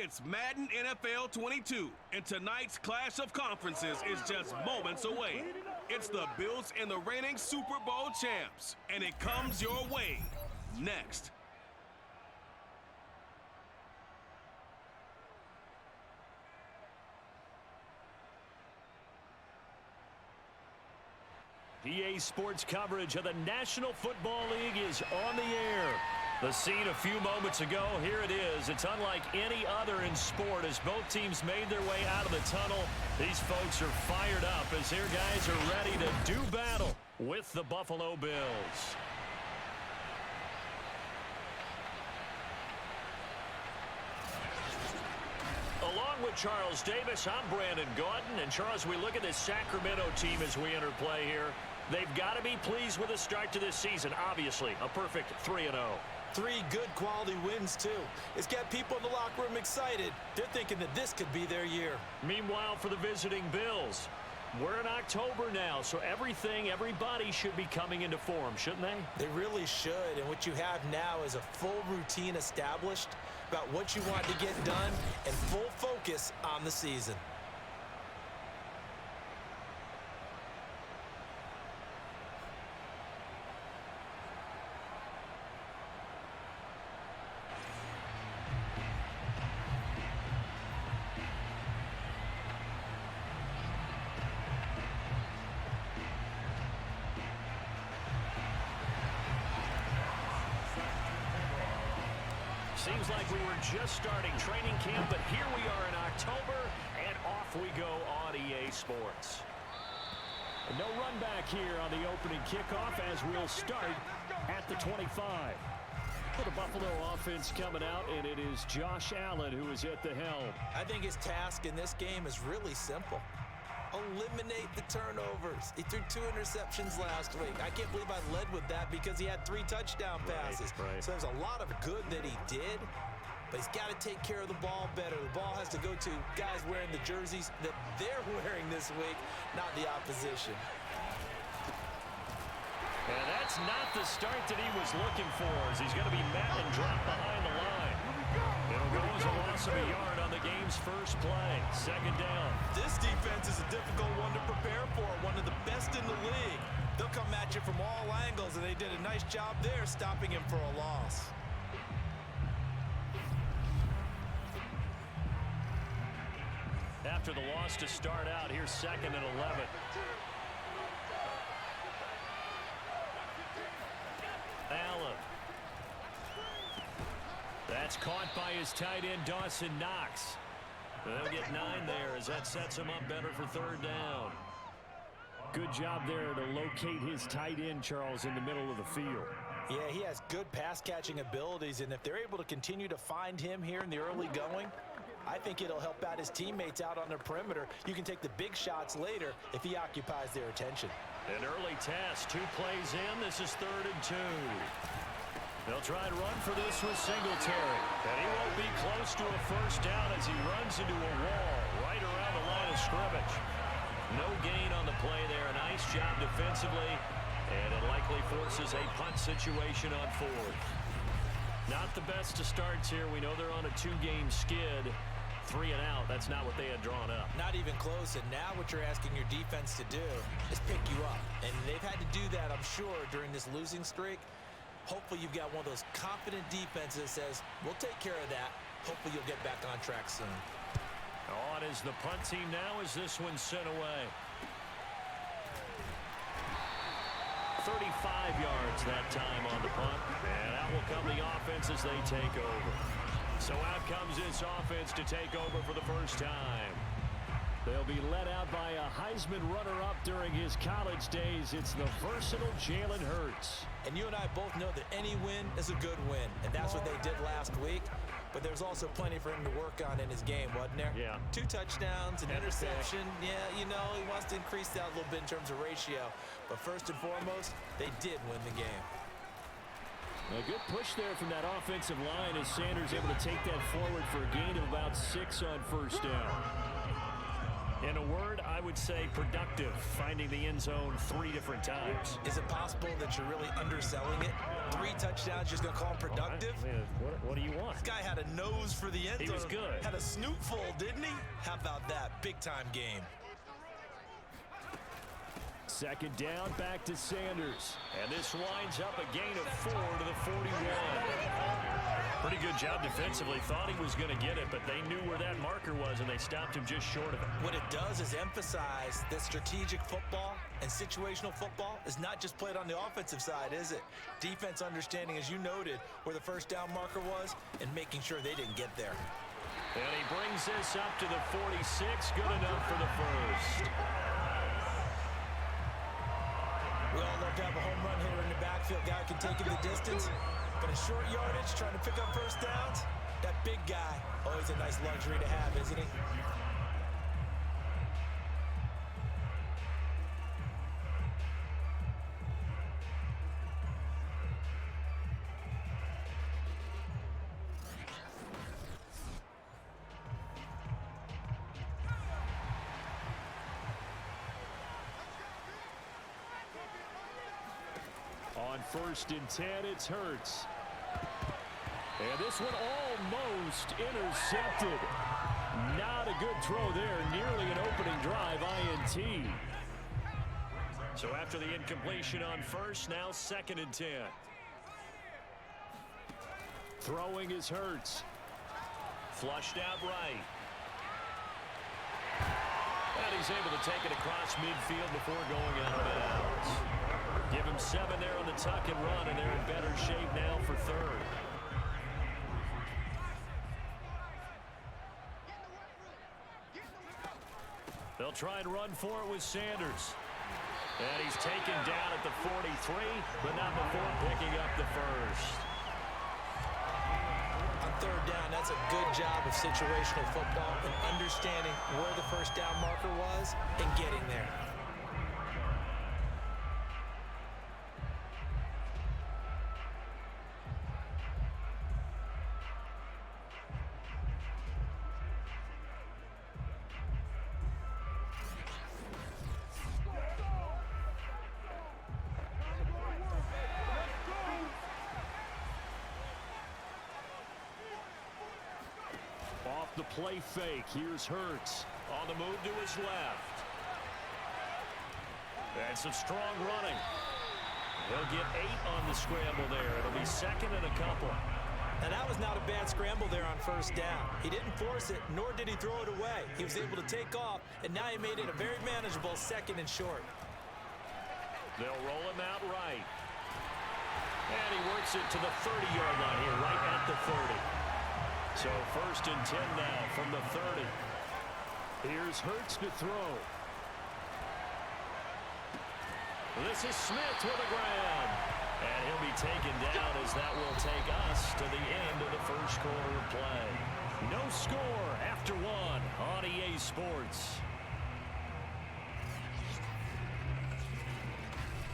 It's Madden NFL 22, and tonight's clash of conferences is just moments away. It's the Bills and the reigning Super Bowl champs, and it comes your way next. EA Sports coverage of the National Football League is on the air. The scene a few moments ago, here it is. It's unlike any other in sport as both teams made their way out of the tunnel. These folks are fired up as their guys are ready to do battle with the Buffalo Bills. Along with Charles Davis, I'm Brandon Gaudin. And Charles, we look at this Sacramento team as we enter play here. They've got to be pleased with the start to this season. Obviously, a perfect 3-0. 3 good quality wins, too. It's got people in the locker room excited. They're thinking that this could be their year. Meanwhile, for the visiting Bills, we're in October now, so everybody should be coming into form, shouldn't they? They really should, and what you have now is a full routine established about what you want to get done and full focus on the season. Seems like we were just starting training camp, but here we are in October, and off we go on EA Sports. No run back here on the opening kickoff as we'll start at the 25. For the Buffalo offense coming out, and it is Josh Allen who is at the helm. I think his task in this game is really simple. Eliminate the turnovers. He threw 2 interceptions last week. I can't believe I led with that because he had 3 touchdown passes. Right. So there's a lot of good that he did, but he's got to take care of the ball better. The ball has to go to guys wearing the jerseys that they're wearing this week, not the opposition. And that's not the start that he was looking for as he's going to be met and dropped behind the line. It'll go as a loss of a yard on the game's first play. Second down. This defense is a difficult one to prepare for, one of the best in the league. They'll come at you from all angles, and they did a nice job there stopping him for a loss. After the loss to start out, here's 2nd and 11. Allen. That's caught by his tight end, Dawson Knox. They'll get 9 there as that sets him up better for 3rd down. Good job there to locate his tight end, Charles, in the middle of the field. Yeah, he has good pass-catching abilities, and if they're able to continue to find him here in the early going, I think it'll help out his teammates out on the perimeter. You can take the big shots later if he occupies their attention. An early test, 2 plays in. This is 3rd and 2. They'll try and run for this with Singletary. And he won't be close to a first down as he runs into a wall right around the line of scrimmage. No gain on the play there. A nice job defensively. And it likely forces a punt situation on 4th. Not the best of starts here. We know they're on a 2-game skid. 3 and out. That's not what they had drawn up. Not even close. And now what you're asking your defense to do is pick you up. And they've had to do that, I'm sure, during this losing streak. Hopefully you've got one of those confident defenses that says, we'll take care of that. Hopefully you'll get back on track soon. On is the punt team now as this one's sent away. 35 yards that time on the punt. And out will come the offense as they take over. So out comes this offense to take over for the first time. They'll be led out by a Heisman runner-up during his college days. It's the versatile Jalen Hurts. And you and I both know that any win is a good win, and that's what they did last week. But there's also plenty for him to work on in his game, wasn't there? Yeah. 2 touchdowns, an interception. Yeah, you know, he wants to increase that a little bit in terms of ratio. But first and foremost, they did win the game. A good push there from that offensive line as Sanders able to take that forward for a gain of about 6 on first down. In a word, I would say productive, finding the end zone 3 different times. Is it possible that you're really underselling it? 3 touchdowns, just going to call him productive? What do you want? This guy had a nose for the end zone. He was good. Had a snootful, didn't he? How about that? Big-time game. Second down, back to Sanders. And this winds up a gain of 4 to the 41. Pretty good job defensively. Thought he was going to get it, but they knew where that marker was, and they stopped him just short of it. What it does is emphasize that strategic football and situational football is not just played on the offensive side, is it? Defense understanding, as you noted, where the first down marker was and making sure they didn't get there. And he brings this up to the 46. Good enough for the first. We all love to have a home run hitter in the backfield. Guy can take it the distance. But in short yardage, trying to pick up first downs, that big guy, always a nice luxury to have, isn't he? On 1st and 10, it's Hurts. And this one almost intercepted. Not a good throw there. Nearly an opening drive, INT. So after the incompletion on first, now 2nd and 10. Throwing is Hurts. Flushed out right. And he's able to take it across midfield before going out of bounds. Give him 7 there on the tuck and run, and they're in better shape now for 3rd. They'll try and run for it with Sanders. And he's taken down at the 43, but not before picking up the first. On 3rd down, that's a good job of situational football and understanding where the first down marker was and getting there. Off the play fake, here's Hurts. On the move to his left. And some strong running. He'll get 8 on the scramble there. It'll be 2nd and a couple. Now that was not a bad scramble there on 1st down. He didn't force it, nor did he throw it away. He was able to take off, and now he made it a very manageable 2nd and short. They'll roll him out right. And he works it to the 30-yard line here, right at the 30. So 1st and 10 now from the 30. Here's Hurts to throw. This is Smith with a grab. And he'll be taken down as that will take us to the end of the first quarter of play. No score after 1 on EA Sports.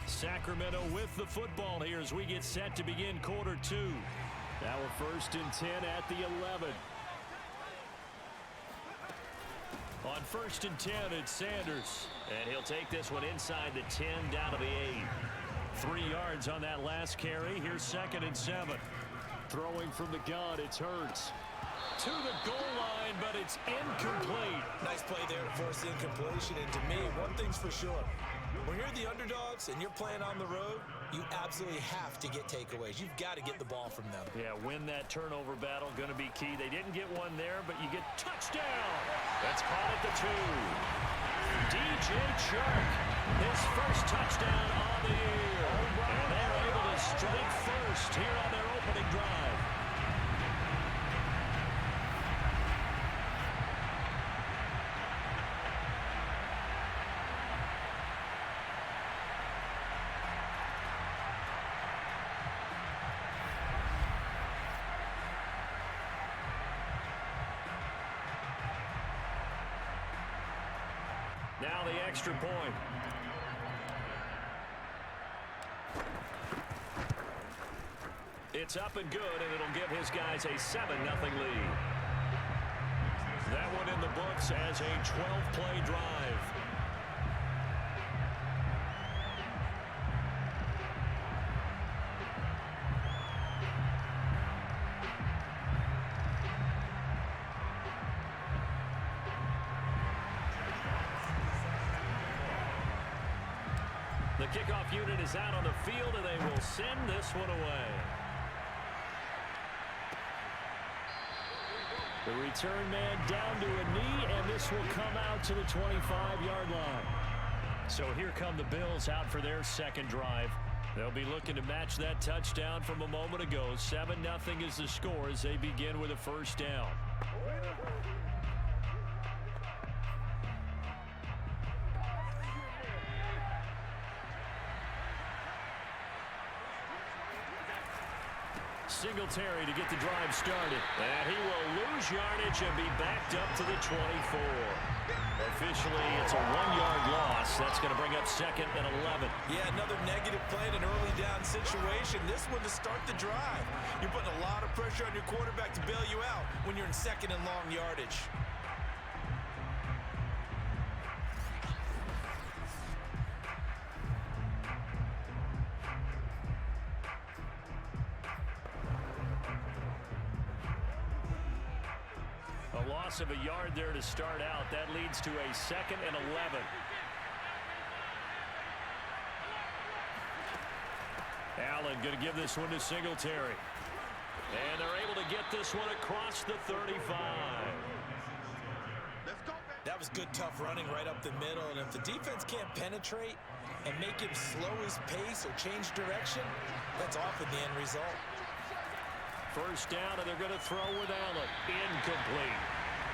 Sacramento with the football here as we get set to begin quarter 2. Now a 1st and 10 at the 11. On 1st and 10, it's Sanders. And he'll take this one inside the 10 down to the 8. 3 yards on that last carry. Here's 2nd and 7. Throwing from the gun, it's Hurts. To the goal line, but it's incomplete. Nice play there to force the incompletion. And to me, one thing's for sure. When you're the underdogs and you're playing on the road, you absolutely have to get takeaways. You've got to get the ball from them. Yeah, win that turnover battle, going to be key. They didn't get one there, but you get touchdown. That's caught at the 2. DJ Chark, his first touchdown on the year. And they're able to strike first here on their opening drive. Now the extra point. It's up and good, and it'll give his guys a 7-0 lead. That one in the books. looks as a 12-play drive. The kickoff unit is out on the field, and they will send this one away. The return man down to a knee, and this will come out to the 25-yard line. So here come the Bills out for their second drive. They'll be looking to match that touchdown from a moment ago. 7-0 is the score as they begin with a first down. Singletary to get the drive started. And he will lose yardage and be backed up to the 24. Officially, it's a 1-yard loss. That's going to bring up 2nd and 11. Yeah, another negative play in an early down situation. This one to start the drive. You're putting a lot of pressure on your quarterback to bail you out when you're in 2nd and long yardage. Of a yard there to start out. That leads to a 2nd and 11. Allen going to give this one to Singletary. And they're able to get this one across the 35. That was good, tough running right up the middle. And if the defense can't penetrate and make him slow his pace or change direction, that's often the end result. First down, and they're going to throw with Allen. Incomplete.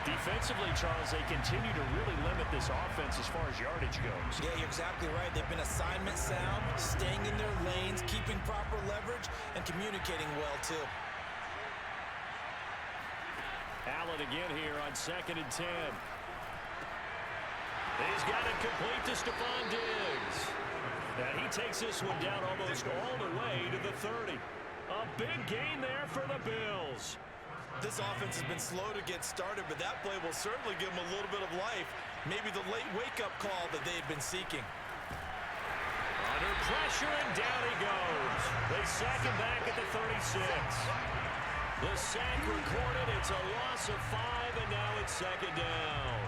Defensively, Charles, they continue to really limit this offense as far as yardage goes. Yeah, you're exactly right. They've been assignment sound, staying in their lanes, keeping proper leverage, and communicating well, too. Allen again here on 2nd and 10. He's got it complete to Stephon Diggs. And he takes this one down almost all the way to the 30. A big gain there for the Bills. This offense has been slow to get started, but that play will certainly give them a little bit of life. Maybe the late wake-up call that they've been seeking. Under pressure, and down he goes. They sack him back at the 36. The sack recorded. It's a loss of 5, and now it's 2nd down.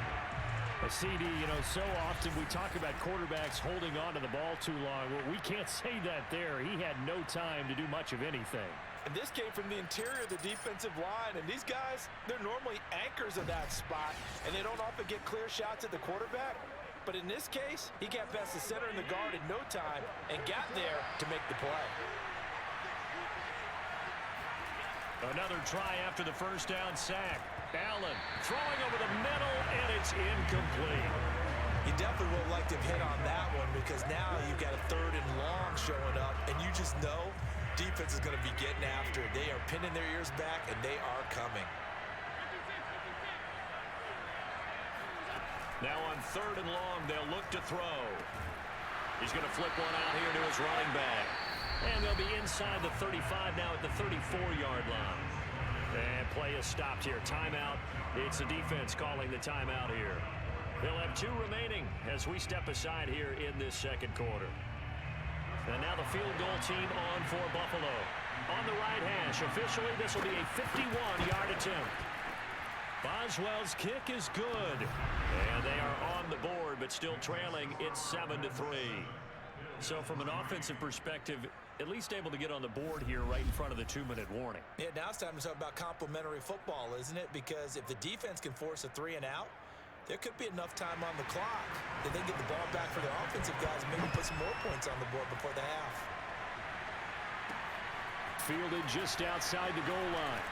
A CD, you know, so often we talk about quarterbacks holding on to the ball too long. Well, we can't say that there. He had no time to do much of anything. And this came from the interior of the defensive line. And these guys, they're normally anchors of that spot, and they don't often get clear shots at the quarterback. But in this case, he got past the center and the guard in no time and got there to make the play. Another try after the first down sack. Allen throwing over the middle, and it's incomplete. You definitely would have liked to have hit on that one, because now you've got a 3rd and long showing up, and you just know defense is going to be getting after it. They are pinning their ears back, and they are coming. Now on 3rd and long, they'll look to throw. He's going to flip one out here to his running back. And they'll be inside the 35 now at the 34-yard line. And play is stopped here. Timeout. It's the defense calling the timeout here. They'll have 2 remaining as we step aside here in this 2nd quarter. And now the field goal team on for Buffalo. On the right hash, officially this will be a 51-yard attempt. Boswell's kick is good. And they are on the board, but still trailing. It's 7-3. So from an offensive perspective, at least able to get on the board here right in front of the 2-minute warning. Yeah, now it's time to talk about complementary football, isn't it? Because if the defense can force a 3 and out, there could be enough time on the clock that they get the ball back for their offensive guys and maybe put some more points on the board before the half. Fielded just outside the goal line.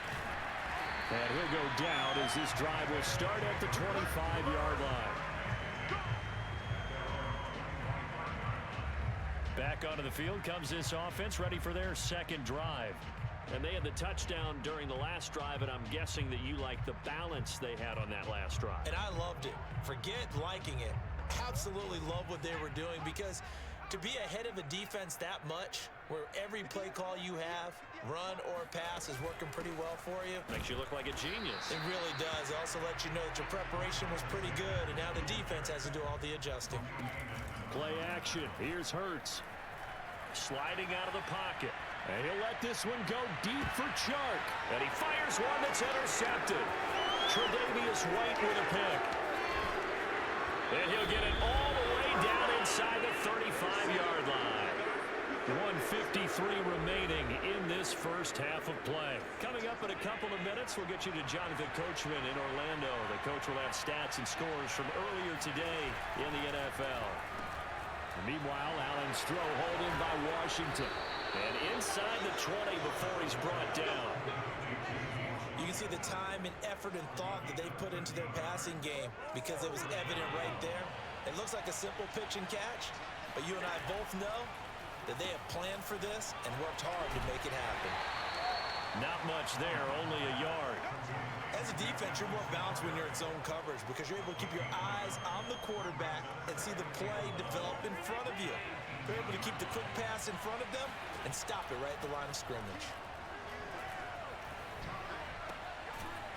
And he'll go down as this drive will start at the 25-yard line. Back onto the field comes this offense, ready for their 2nd drive. And they had the touchdown during the last drive, and I'm guessing that you like the balance they had on that last drive. And I loved it. Forget liking it. Absolutely love what they were doing, because To be ahead of a defense that much, where every play call you have, run or pass, is working pretty well for you. Makes you look like a genius. It really does. It also lets you know that your preparation was pretty good, and now the defense has to do all the adjusting. Play action. Here's Hurts. Sliding out of the pocket. And he'll let this one go deep for Chark. And he fires one that's intercepted. Tre'Davious White with a pick. And he'll get it all the way down inside the 35-yard line. 1:53 remaining in this first half of play. Coming up in a couple of minutes, we'll get you to Jonathan Coachman in Orlando. The coach will have stats and scores from earlier today in the NFL. Meanwhile, Allen's throw hauled in by Washington. And inside the 20 before he's brought down. You can see the time and effort and thought that they put into their passing game because it was evident right there. It looks like a simple pitch and catch, but you and I both know that they have planned for this and worked hard to make it happen. Not much there, only a yard. As a defense, you're more balanced when you're in zone coverage because you're able to keep your eyes on the quarterback and see the play develop in front of you. You're able to keep the quick pass in front of them and stop it right at the line of scrimmage.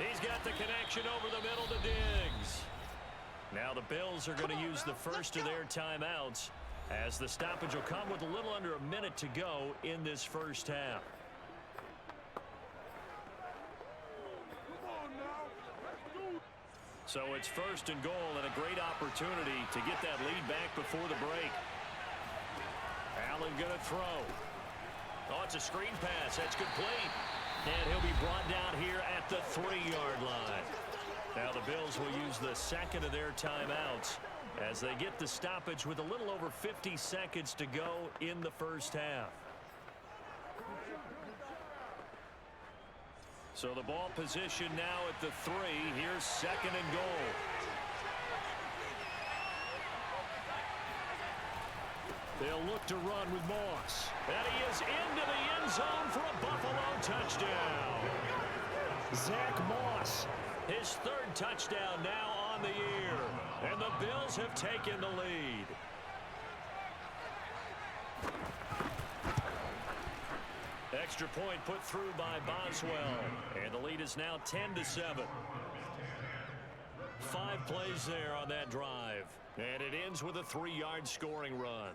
He's got the connection over the middle to Diggs. Now the Bills are going to use the first of their timeouts as the stoppage will come with a little under a minute to go in this first half. So it's first and goal and a great opportunity to get that lead back before the break. Allen going to throw. Oh, it's a screen pass. That's complete. And he'll be brought down here at the 3-yard line. Now the Bills will use the second of their timeouts as they get the stoppage with a little over 50 seconds to go in the first half. So the ball position now at the 3. Here's second and goal. They'll look to run with Moss. And he is into the end zone for a Buffalo touchdown. Zach Moss, his third touchdown now on the year. And the Bills have taken the lead. Extra point put through by Boswell. And the lead is now 10-7. 5 plays there on that drive. And it ends with a 3-yard scoring run.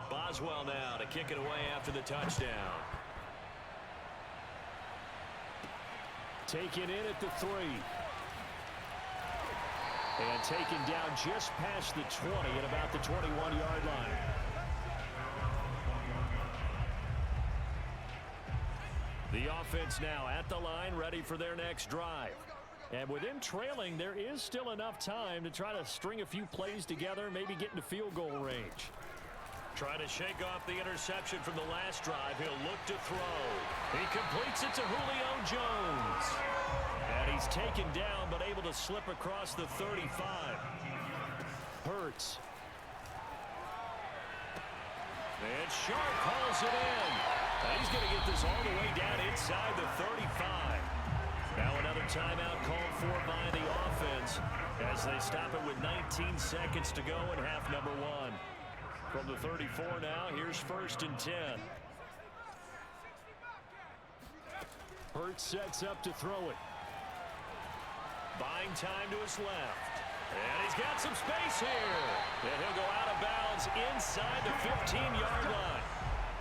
Boswell now to kick it away after the touchdown. Taken in at the 3. And taken down just past the 20 at about the 21-yard line. The offense now at the line, ready for their next drive. And with them trailing, there is still enough time to try to string a few plays together, maybe get into field goal range. Trying to shake off the interception from the last drive. He'll look to throw. He completes it to Julio Jones. And he's taken down, but able to slip across the 35. Hurts. And Sharp hauls it in. And he's going to get this all the way down inside the 35. Now another timeout called for by the offense as they stop it with 19 seconds to go in half number 1. From the 34 now, here's first and 10. Hurts sets up to throw it. Buying time to his left. And he's got some space here. And he'll go out of bounds inside the 15-yard line.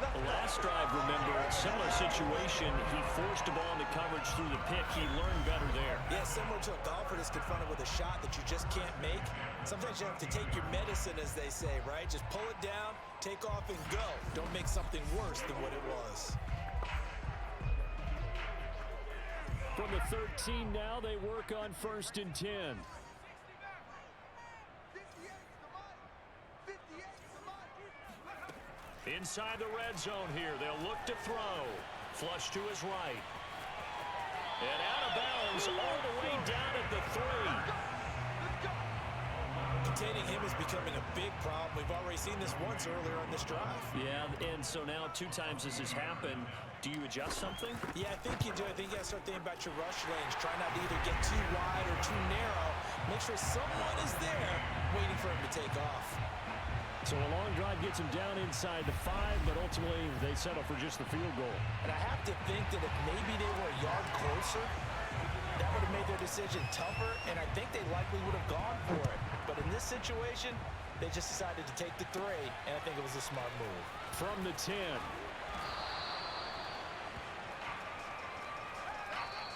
The last drive, remember, similar situation. He forced the ball into coverage through the pick. He learned better there. Yeah, similar to a golfer that's confronted with a shot that you just can't make. Sometimes you have to take your medicine, as they say, right? Just pull it down, take off, and go. Don't make something worse than what it was. From the 13 now, they work on first and 10. Inside the red zone here, they'll look to throw. Flush to his right. And out of bounds all the way down at the 3. containing him is becoming a big problem. We've already seen this once earlier on this drive. Yeah, and so now 2 times this has happened. Do you adjust something? Yeah, I think you do. I think you got to start thinking about your rush lanes. Try not to either get too wide or too narrow. Make sure someone is there waiting for him to take off. So a long drive gets him down inside the 5, but ultimately they settle for just the field goal. And I have to think that if maybe they were a yard closer, that would have made their decision tougher, and I think they likely would have gone for it. But in this situation, they just decided to take the 3, and I think it was a smart move. From the 10.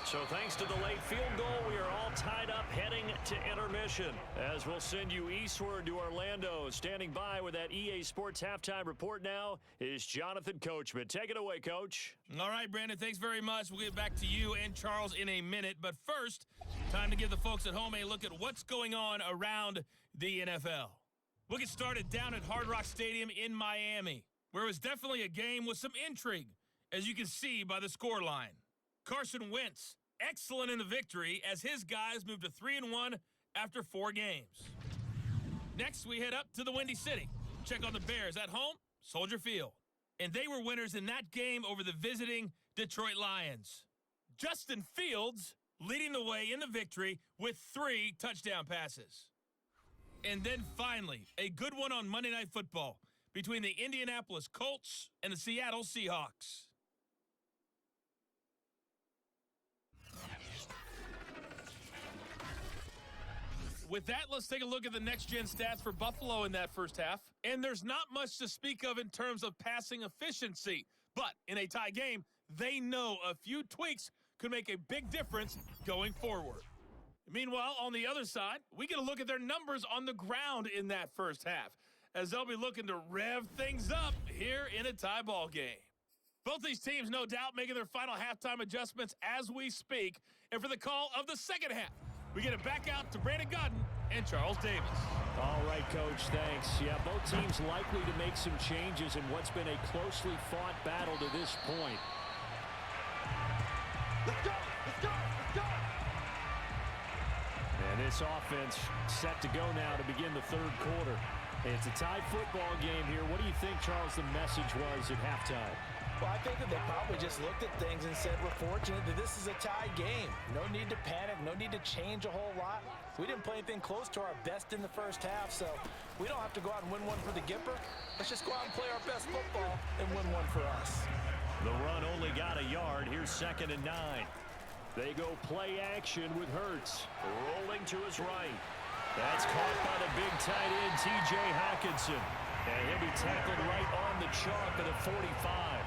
So thanks to the late field goal, we are all tied up heading to intermission. As we'll send you eastward to Orlando. Standing by with that EA Sports halftime report now is Jonathan Coachman. Take it away, Coach. All right, Brandon, thanks very much. We'll get back to you and Charles in a minute. But first, time to give the folks at home a look at what's going on around the NFL. We'll get started down at Hard Rock Stadium in Miami, where it was definitely a game with some intrigue, as you can see by the scoreline. Carson Wentz, excellent in the victory as his guys moved to 3-1 after 4 games. Next, we head up to the Windy City. Check on the Bears at home, Soldier Field. And they were winners in that game over the visiting Detroit Lions. Justin Fields leading the way in the victory with 3 touchdown passes. And then finally, a good one on Monday Night Football between the Indianapolis Colts and the Seattle Seahawks. With that, let's take a look at the next-gen stats for Buffalo in that first half. And there's not much to speak of in terms of passing efficiency. But in a tie game, they know a few tweaks could make a big difference going forward. Meanwhile, on the other side, we get a look at their numbers on the ground in that first half, as they'll be looking to rev things up here in a tie ball game. Both these teams, no doubt, making their final halftime adjustments as we speak. And for the call of the second half, we get it back out to Brandon Godden and Charles Davis. All right, Coach, thanks. Yeah, both teams likely to make some changes in what's been a closely fought battle to this point. Let's go! Let's go! Let's go! And this offense set to go now to begin the third quarter. It's a tie football game here. What do you think, Charles, the message was at halftime? Well, I think that they probably just looked at things and said, we're fortunate that this is a tie game. No need to panic, no need to change a whole lot. We didn't play anything close to our best in the first half, so we don't have to go out and win one for the Gipper. Let's just go out and play our best football and win one for us. The run only got a yard. Here's 2nd and 9. They go play action with Hurts. Rolling to his right. That's caught by the big tight end, T.J. Hockenson. And he'll be tackled right on the chalk at the 45.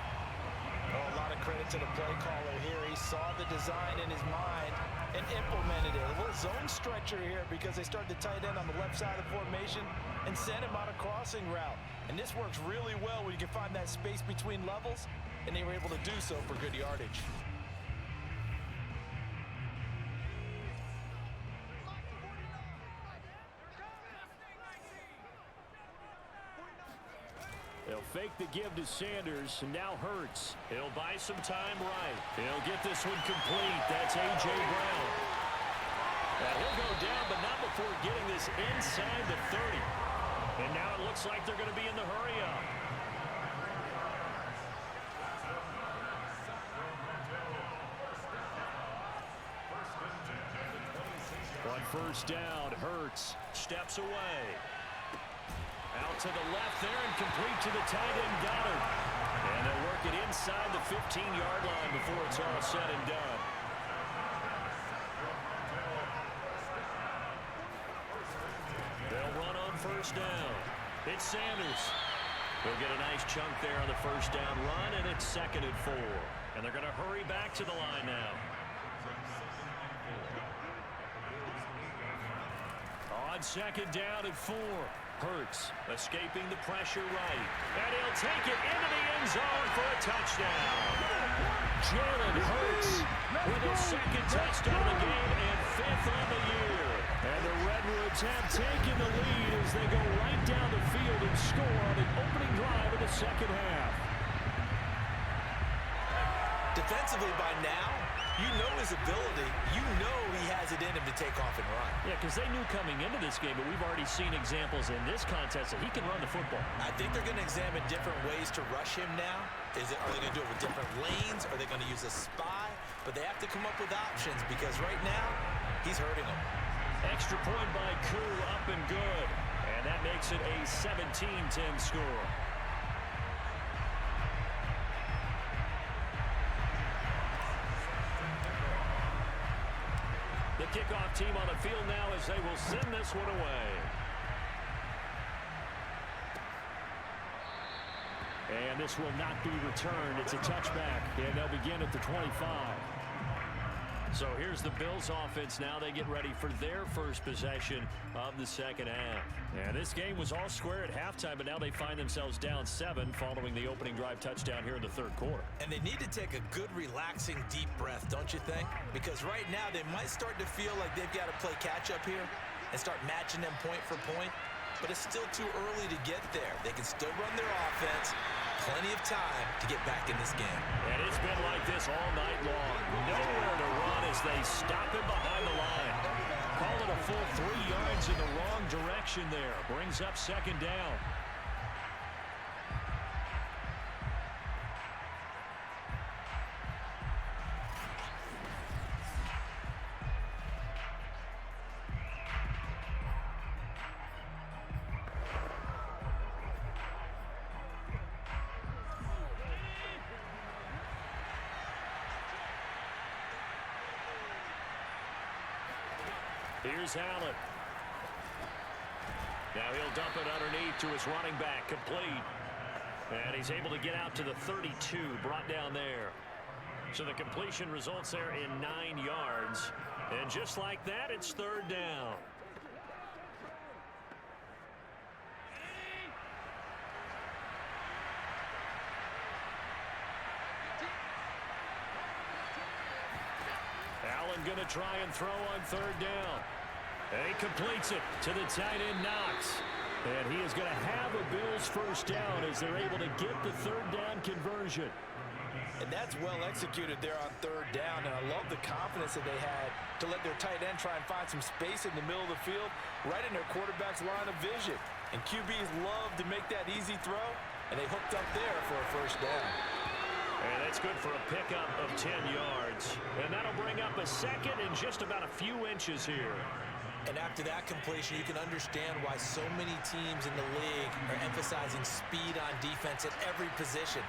Oh, a lot of credit to the play caller here. He saw the design in his mind and implemented it. A little zone stretcher here because they started the tight end on the left side of the formation and sent him on a crossing route. And this works really well when you can find that space between levels, and they were able to do so for good yardage. They'll fake the give to Sanders, and now Hurts. He'll buy some time right. He'll get this one complete. That's A.J. Brown. Now he'll go down, but not before getting this inside the 30. And now it looks like they're going to be in the hurry-up. On first down, Hurts Steps away. Out to the left there and complete to the tight end, Goddard. And they'll work it inside the 15-yard line before it's all said and done. They'll run on first down. It's Sanders. They'll get a nice chunk there on the first down run, and it's 2nd and 4. And they're going to hurry back to the line now. On 2nd down and 4. Hurts escaping the pressure right. And he'll take it into the end zone for a touchdown. Jalen Hurts with his 2nd touchdown of the game and 5th on the year. And the Redwoods have taken the lead as they go right down the field and score on the opening drive of the second half. Defensively by now, You know his ability. You know he has it in him to take off and run. Yeah, because they knew coming into this game, but we've already seen examples in this contest that he can run the football. I think they're going to examine different ways to rush him now. Are they going to do it with different lanes? Are they going to use a spy? But they have to come up with options because right now, he's hurting them. Extra point by Koo, up and good. And that makes it a 17-10 score. The kickoff team on the field now as they will send this one away. And this will not be returned. It's a touchback, and they'll begin at the 25. So here's the Bills offense now. They get ready for their first possession of the second half. And this game was all square at halftime, but now they find themselves down 7 following the opening drive touchdown here in the third quarter. And they need to take a good, relaxing, deep breath, don't you think? Because right now they might start to feel like they've got to play catch-up here and start matching them point for point. But it's still too early to get there. They can still run their offense. Plenty of time to get back in this game. And it's been like this all night long. Nowhere to run as they stop him behind the line. Call it a full 3 yards in the wrong direction there. Brings up second down. Here's Allen. Now he'll dump it underneath to his running back, complete. And he's able to get out to the 32, brought down there. So the completion results there in 9 yards. And just like that, it's third down. Allen going to try and throw on third down. And he completes it to the tight end, Knox. And he is going to have a Bills first down as they're able to get the third down conversion. And that's well executed there on third down. And I love the confidence that they had to let their tight end try and find some space in the middle of the field, right in their quarterback's line of vision. And QBs love to make that easy throw, and they hooked up there for a first down. And that's good for a pickup of 10 yards. And that'll bring up a second and just about a few inches here. And after that completion, you can understand why so many teams in the league are emphasizing speed on defense at every position.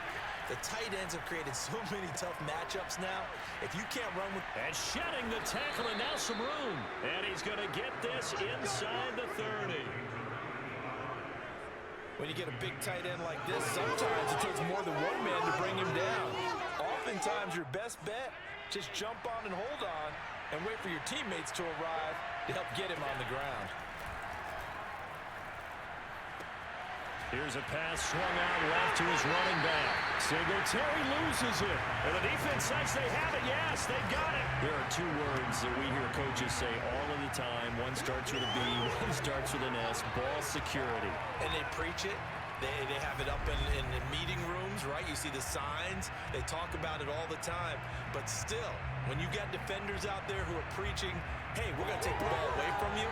The tight ends have created so many tough matchups now. If you can't run with... And shedding the tackle, and now some room. And he's going to get this inside the 30. When you get a big tight end like this, sometimes it takes more than one man to bring him down. Oftentimes, your best bet, just jump on and hold on and wait for your teammates to arrive to help get him on the ground. Here's a pass swung out left to his running back. Singletary loses it. And the defense says they have it. Yes, they got it. There are 2 words that we hear coaches say all of the time. One starts with a B, one starts with an S. Ball security. And they preach it. They have it up in meeting rooms, right? You see the signs. They talk about it all the time. But still, when you got defenders out there who are preaching, hey, we're going to take the ball away from you,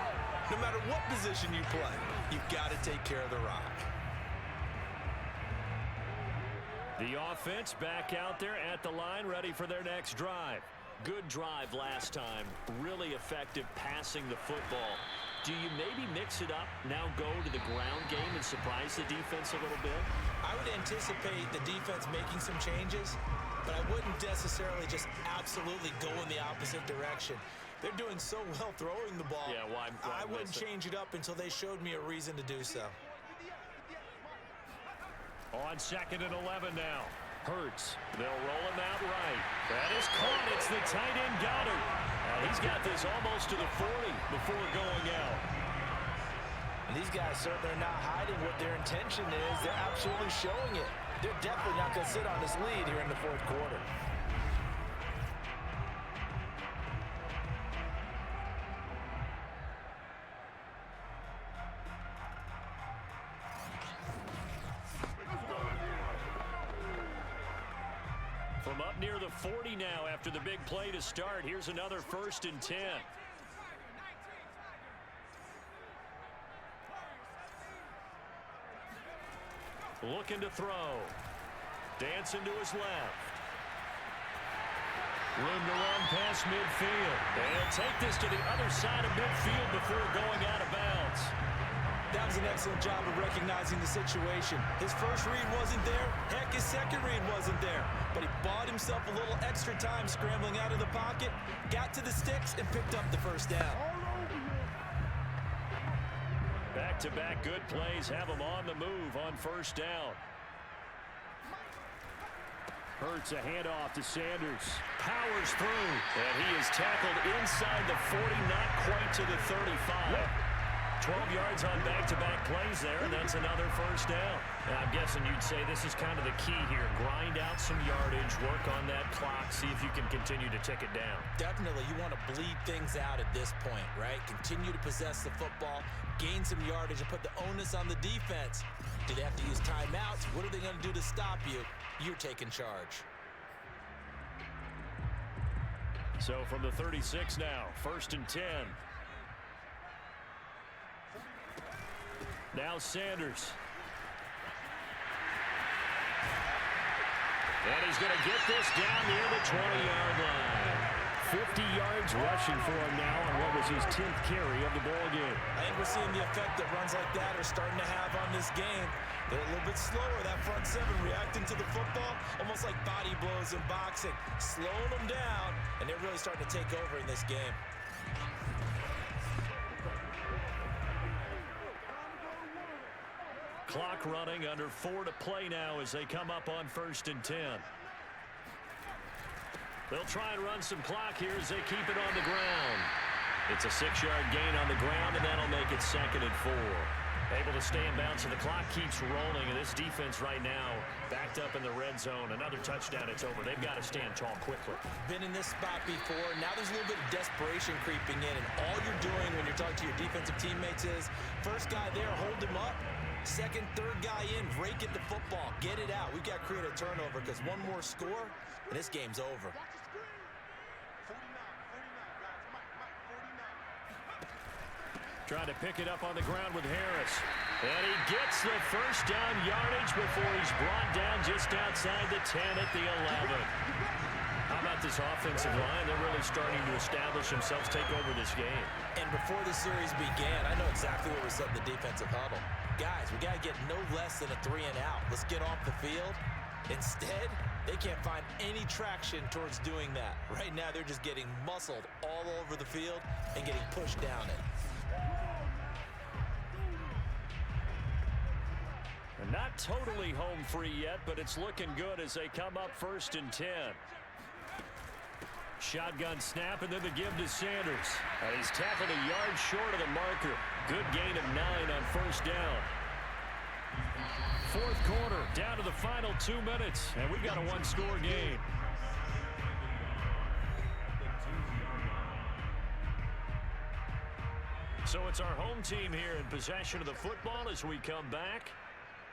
no matter what position you play, you've got to take care of the rock. The offense back out there at the line, ready for their next drive. Good drive last time. Really effective passing the football. Do you maybe mix it up, now go to the ground game and surprise the defense a little bit? I would anticipate the defense making some changes, but I wouldn't necessarily just absolutely go in the opposite direction. They're doing so well throwing the ball. Yeah, why I wouldn't change it up until they showed me a reason to do so. On second and 11 now. Hurts. They'll roll him out right. That is caught. It's the tight end Goddard. And he's got this almost to the 40 before going out. And these guys certainly are not hiding what their intention is. They're absolutely showing it. They're definitely not going to sit on this lead here in the fourth quarter. From up near the 40 now after the big play to start. Here's another 1st and 10. Looking to throw. Dancing to his left. Room to run past midfield. They'll take this to the other side of midfield before going out of bounds. That was an excellent job of recognizing the situation. His first read wasn't there. Heck, his second read wasn't there. But he bought himself a little extra time scrambling out of the pocket, got to the sticks, and picked up the first down. Back-to-back good plays have him on the move on 1st down. Hurts a handoff to Sanders. Powers through. And he is tackled inside the 40, not quite to the 35. 12 yards on back-to-back plays there, and that's another 1st down. And I'm guessing you'd say this is kind of the key here. Grind out some yardage, work on that clock, see if you can continue to tick it down. Definitely, you want to bleed things out at this point, right? Continue to possess the football, gain some yardage, and put the onus on the defense. Do they have to use timeouts? What are they going to do to stop you? You're taking charge. So from the 36 now, 1st and 10. Now Sanders. And he's going to get this down near the 20-yard line. 50 yards rushing for him now on what was his 10th carry of the ball game. I think we're seeing the effect that runs like that are starting to have on this game. They're a little bit slower, that front seven reacting to the football, almost like body blows in boxing, slowing them down, and they're really starting to take over in this game. Clock running, under 4 to play now as they come up on 1st and 10. They'll try and run some clock here as they keep it on the ground. It's a 6-yard gain on the ground, and that'll make it 2nd and 4. Able to stay in bounds, and the clock keeps rolling, and this defense right now backed up in the red zone. Another touchdown, it's over. They've got to stand tall quickly. Been in this spot before. Now there's a little bit of desperation creeping in, and all you're doing when you're talking to your defensive teammates is first guy there, hold him up. Second, third guy in, break at the football. Get it out. We've got to create a turnover because one more score, and this game's over. Trying to pick it up on the ground with Harris. And he gets the first down yardage before he's brought down just outside the 10 at the 11. How about this offensive line? They're really starting to establish themselves, take over this game. And before the series began, I know exactly what we said in the defensive huddle. Guys, we got to get no less than a 3 and out. Let's get off the field. Instead, they can't find any traction towards doing that. Right now, they're just getting muscled all over the field and getting pushed down it. Not totally home free yet, but it's looking good as they come up 1st and 10. Shotgun snap, and then the give to Sanders. He's tackled a yard short of the marker. Good gain of 9 on 1st down. 4th quarter, down to the final 2 minutes, and we've got a 1-score game. So it's our home team here in possession of the football as we come back.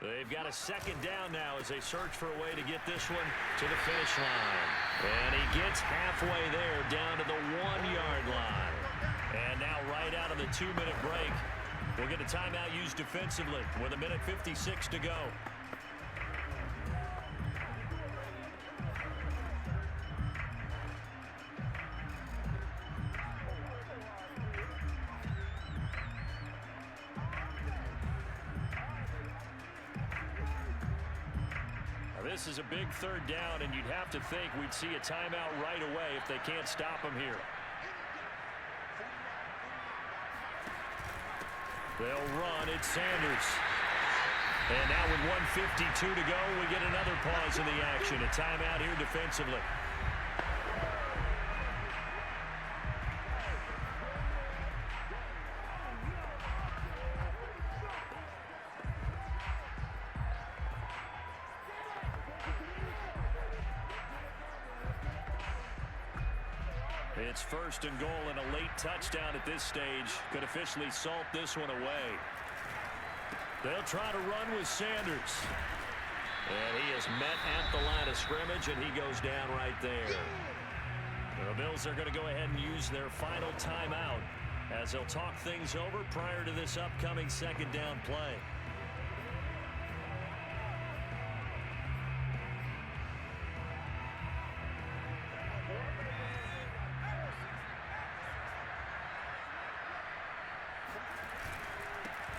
They've got a 2nd down now as they search for a way to get this one to the finish line. And he gets halfway there down to the 1-yard line. And now right out of the 2-minute break, we'll get a timeout used defensively with 1:56 to go. This is a big 3rd down, and you'd have to think we'd see a timeout right away if they can't stop him here. They'll run. It's Sanders. And now with 1:52 to go, we get another pause in the action. A timeout here defensively. It's 1st and goal, and a late touchdown at this stage could officially salt this one away. They'll try to run with Sanders. And he is met at the line of scrimmage, and he goes down right there. The Bills are going to go ahead and use their final timeout as they'll talk things over prior to this upcoming second down play.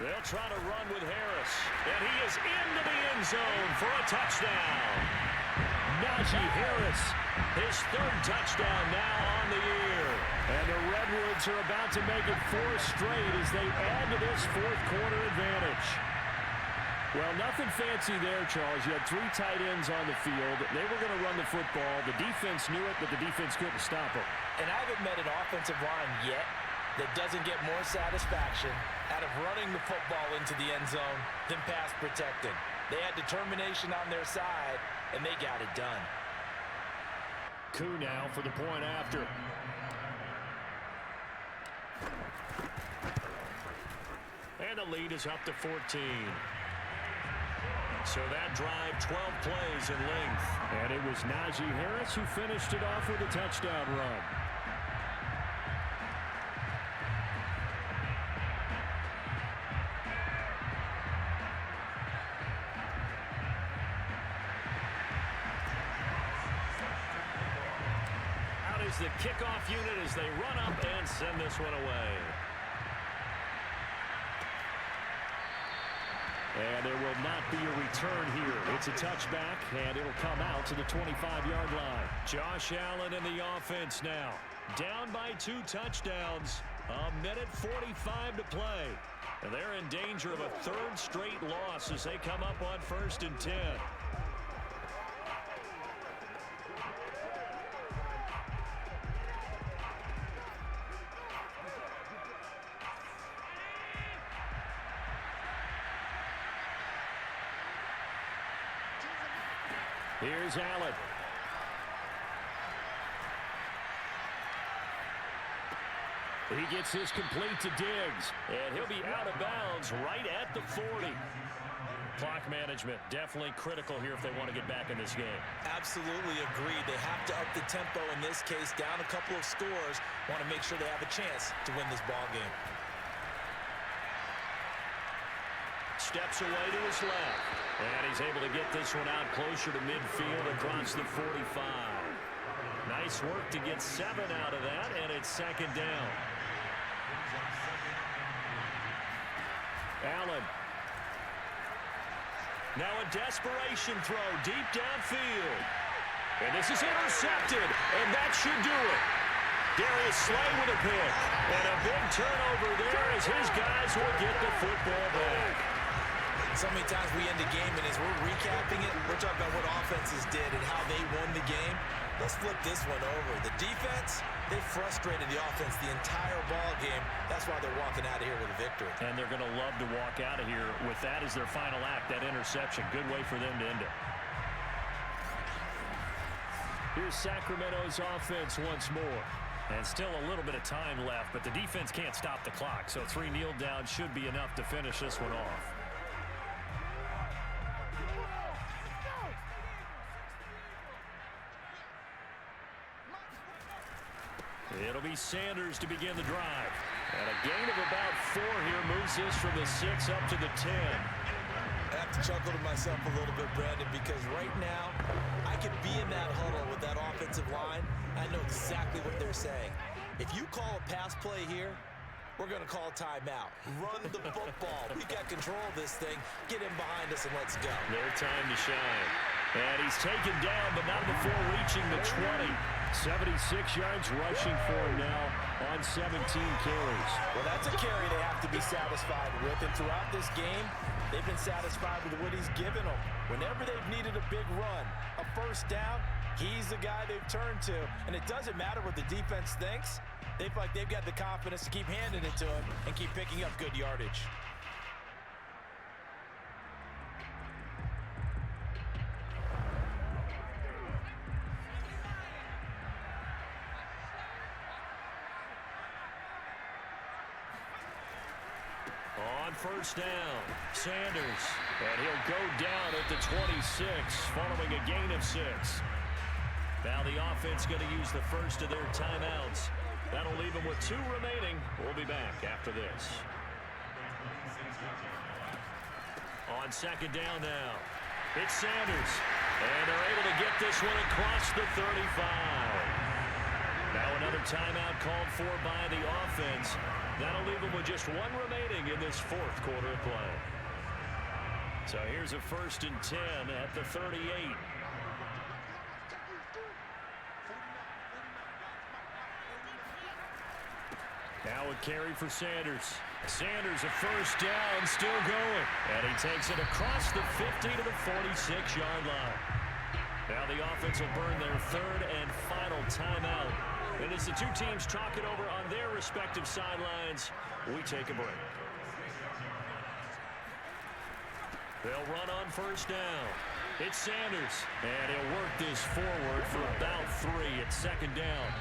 They'll try to run with Harris. And he is into the end zone for a touchdown. Najee Harris, his third touchdown now on the year. And the Redwoods are about to make it 4 straight as they add to this fourth quarter advantage. Well, nothing fancy there, Charles. You had 3 tight ends on the field. They were going to run the football. The defense knew it, but the defense couldn't stop it. And I haven't met an offensive line yet that doesn't get more satisfaction out of running the football into the end zone than pass protecting. They had determination on their side, and they got it done. Koo now for the point after. And the lead is up to 14. So that drive, 12 plays in length. And it was Najee Harris who finished it off with a touchdown run. The kickoff unit as they run up and send this one away. And there will not be a return here. It's a touchback, and it'll come out to the 25-yard line. Josh Allen in the offense now. Down by 2 touchdowns. 1:45 to play. And they're in danger of a 3rd straight loss as they come up on 1st and 10. Here's Allen. He gets this complete to Diggs, and he'll be out of bounds right at the 40. Clock management definitely critical here if they want to get back in this game. Absolutely agreed. They have to up the tempo in this case, down a couple of scores. Want to make sure they have a chance to win this ball game. Steps away to his left. And he's able to get this one out closer to midfield across the 45. Nice work to get 7 out of that, and it's 2nd down. Allen. Now a desperation throw deep downfield. And this is intercepted, and that should do it. Darius Slay with a pick. And a big turnover there as his guys will get the football back. So many times we end the game, and as we're recapping it, we're talking about what offenses did and how they won the game. Let's flip this one over. The defense, they frustrated the offense the entire ball game. That's why they're walking out of here with a victory. And they're going to love to walk out of here with that as their final act, that interception. Good way for them to end it. Here's Sacramento's offense once more. And still a little bit of time left, but the defense can't stop the clock. So 3 kneel downs should be enough to finish this one off. It'll be Sanders to begin the drive. And a gain of about 4 here moves this from the 6 up to the 10. I have to chuckle to myself a little bit, Brandon, because right now I could be in that huddle with that offensive line. I know exactly what they're saying. If you call a pass play here, we're going to call timeout. Run the football. We got control of this thing. Get in behind us and let's go. Their time to shine. And he's taken down, but not before reaching the 20. 76 yards rushing for him now on 17 carries. Well, that's a carry they have to be satisfied with. And throughout this game, they've been satisfied with what he's given them. Whenever they've needed a big run, a 1st down, he's the guy they've turned to. And it doesn't matter what the defense thinks. They feel like they've got the confidence to keep handing it to him and keep picking up good yardage. On first down, Sanders. And he'll go down at the 26 following a gain of 6. Now the offense going to use the first of their timeouts. That'll leave them with 2 remaining. We'll be back after this. On second down now, it's Sanders. And they're able to get this one across the 35. Now another timeout called for by the offense. That'll leave them with just 1 remaining in this 4th quarter of play. So here's a 1st and 10 at the 38. Now a carry for Sanders. Sanders a first down, still going. And he takes it across the 50 to the 46-yard line. Now the offense will burn their 3rd and final timeout. And as the 2 teams talk it over on their respective sidelines, we take a break. They'll run on first down. It's Sanders. And he'll work this forward for about 3 at second down.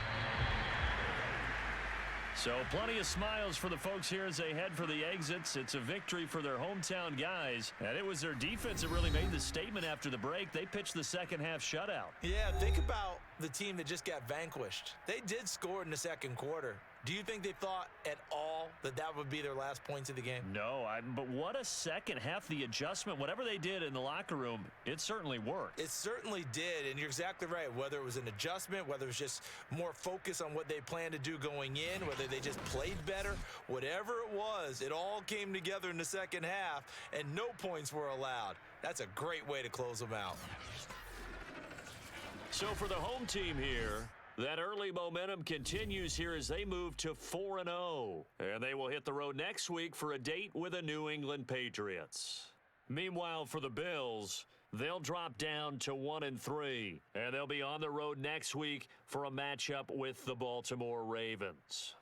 So plenty of smiles for the folks here as they head for the exits. It's a victory for their hometown guys. And it was their defense that really made the statement after the break. They pitched the second half shutout. Yeah, think about the team that just got vanquished. They did score in the second quarter. Do you think they thought at all that that would be their last points of the game? No, but what a second half. The adjustment, whatever they did in the locker room, it certainly worked. It certainly did, and you're exactly right. Whether it was an adjustment, whether it was just more focus on what they planned to do going in, whether they just played better, whatever it was, it all came together in the second half, and no points were allowed. That's a great way to close them out. So for the home team here, that early momentum continues here as they move to 4-0. And they will hit the road next week for a date with the New England Patriots. Meanwhile, for the Bills, they'll drop down to 1-3. And they'll be on the road next week for a matchup with the Baltimore Ravens.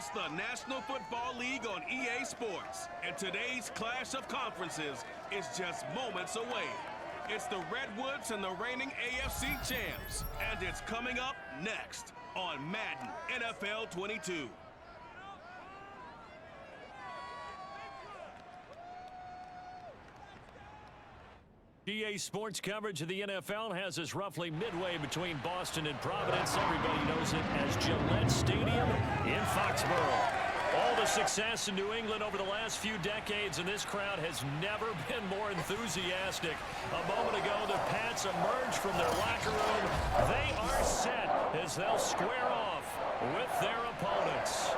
It's the National Football League on EA Sports, and today's clash of conferences is just moments away. It's the Redwoods and the reigning AFC champs, and it's coming up next on Madden NFL 22. EA Sports coverage of the NFL has us roughly midway between Boston and Providence. Everybody knows it as Gillette Stadium in Foxborough. All the success in New England over the last few decades, and this crowd has never been more enthusiastic. A moment ago, the Pats emerged from their locker room. They are set as they'll square off with their opponents.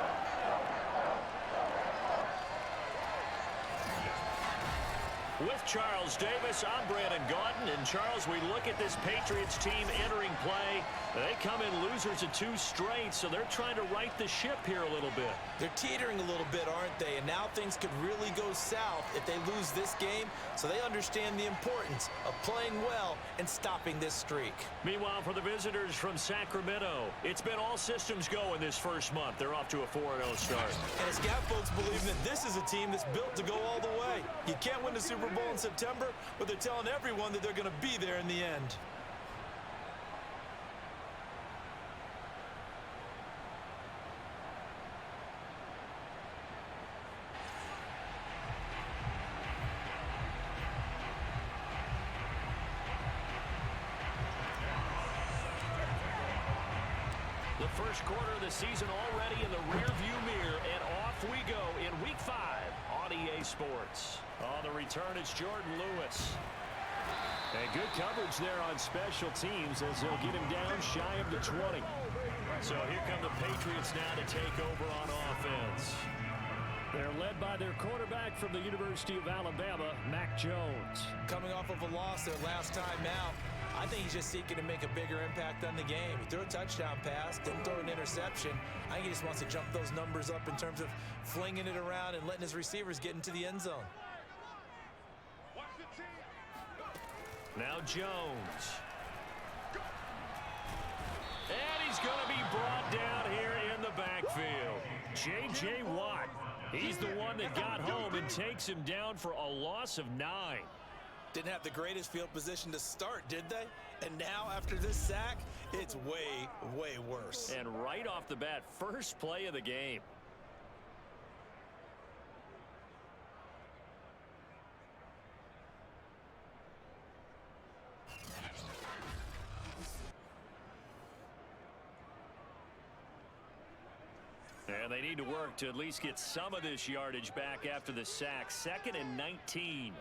With Charles Davis, I'm Brandon Gaudin. And Charles, we look at this Patriots team entering play. They come in losers of 2 straight, so they're trying to right the ship here a little bit. They're teetering a little bit, aren't they? And now things could really go south if they lose this game, so they understand the importance of playing well and stopping this streak. Meanwhile, for the visitors from Sacramento, it's been all systems go in this first month. They're off to a 4-0 start. And it's got folks believing that this is a team that's built to go all the way. You can't win the Super Bowl in September, but they're telling everyone that they're going to be there in the end. The first quarter of the season already in the rearview mirror, and off we go in Week 5 on EA Sports. On the return, it's Jordan Lewis. And good coverage there on special teams as they'll get him down shy of the 20. So here come the Patriots now to take over on offense. They're led by their quarterback from the University of Alabama, Mac Jones. Coming off of a loss their last time out, I think he's just seeking to make a bigger impact on the game. He threw a touchdown pass, didn't throw an interception. I think he just wants to jump those numbers up in terms of flinging it around and letting his receivers get into the end zone. Now Jones. And he's going to be brought down here in the backfield. J.J. Watt. He's the one that got home and takes him down for a loss of 9. Didn't have the greatest field position to start, did they? And now, after this sack, it's way, way worse. And right off the bat, first play of the game. And they need to work to at least get some of this yardage back after the sack. 2nd and 19.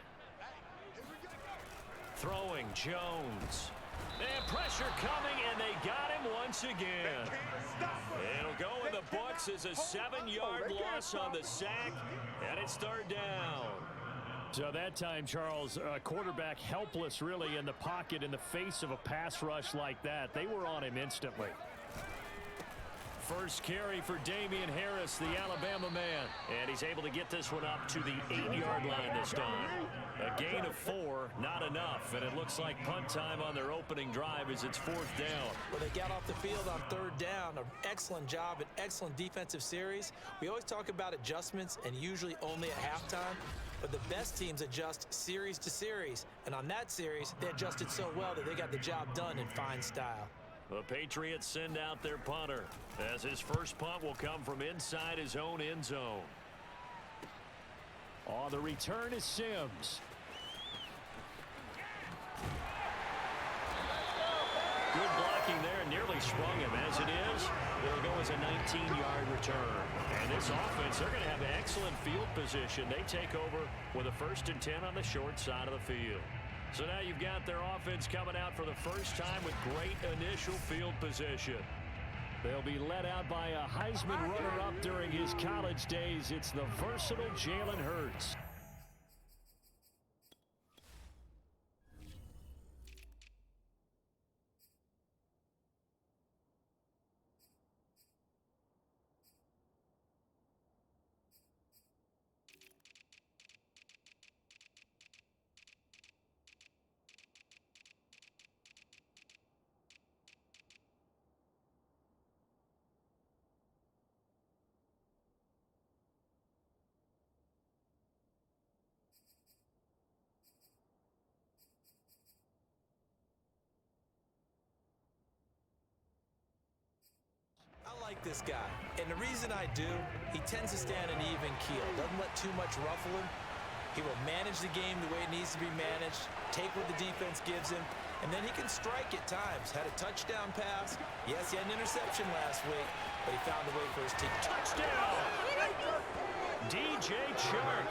Throwing Jones. And pressure coming, and they got him once again. It'll go in the books as a 7-yard loss on the sack, and it's 3rd down. So that time, Charles, quarterback helpless really in the pocket in the face of a pass rush like that. They were on him instantly. First carry for Damian Harris, the Alabama man. And he's able to get this one up to the 8-yard line this time. A gain of 4, not enough. And it looks like punt time on their opening drive as it's 4th down. Well, they got off the field on 3rd down. An excellent job, an excellent defensive series. We always talk about adjustments and usually only at halftime. But the best teams adjust series to series. And on that series, they adjusted so well that they got the job done in fine style. The Patriots send out their punter as his first punt will come from inside his own end zone. On the return is Sims. Good blocking there, nearly sprung him. As it is, it'll go as a 19-yard return. And this offense, they're going to have excellent field position. They take over with a 1st and 10 on the short side of the field. So now you've got their offense coming out for the first time with great initial field position. They'll be led out by a Heisman runner-up during his college days. It's the versatile Jalen Hurts. this guy. And the reason I do, he tends to stay on an even keel. Doesn't let too much ruffle him. He will manage the game the way it needs to be managed, take what the defense gives him, and then he can strike at times. Had a touchdown pass. Yes, he had an interception last week, but he found a way for his team. Touchdown! DJ Chark,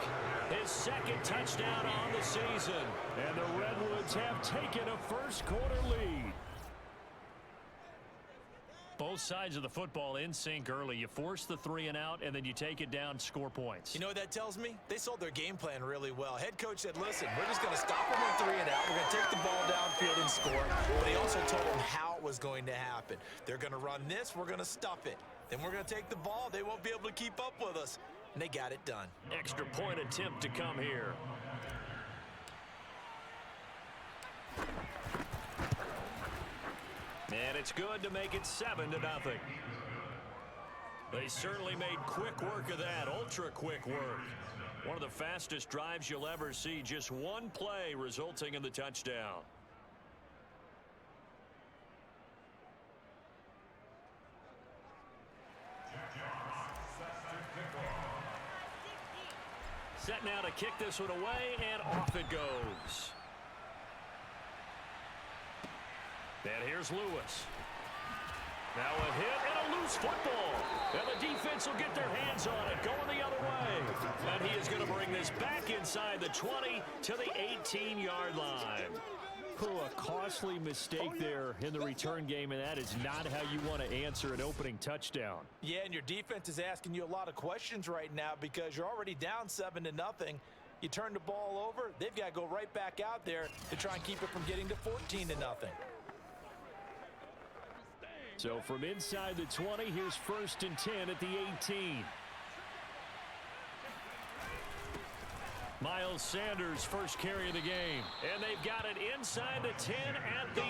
his second touchdown on the season. And the Redwoods have taken a first-quarter lead. Both sides of the football in sync early. You force the 3 and out, and then you take it down, score points. You know what that tells me? They sold their game plan really well. Head coach said, listen, we're just going to stop them on 3 and out. We're going to take the ball downfield and score. But he also told them how it was going to happen. They're going to run this. We're going to stuff it. Then we're going to take the ball. They won't be able to keep up with us. And they got it done. Extra point attempt to come here. And it's good to make it 7-0. They certainly made quick work of that, ultra-quick work. One of the fastest drives you'll ever see, just one play resulting in the touchdown. Set now to kick this one away, and off it goes. And here's Lewis. Now a hit and a loose football. And the defense will get their hands on it, going the other way. And he is going to bring this back inside the 20 to the 18-yard line. A costly mistake there in the return game, and that is not how you want to answer an opening touchdown. Yeah, and your defense is asking you a lot of questions right now because you're already down 7-0. You turn the ball over, they've got to go right back out there to try and keep it from getting to 14-0. So from inside the 20, here's 1st and 10 at the 18. Miles Sanders, first carry of the game. And they've got it inside the 10 at the 8.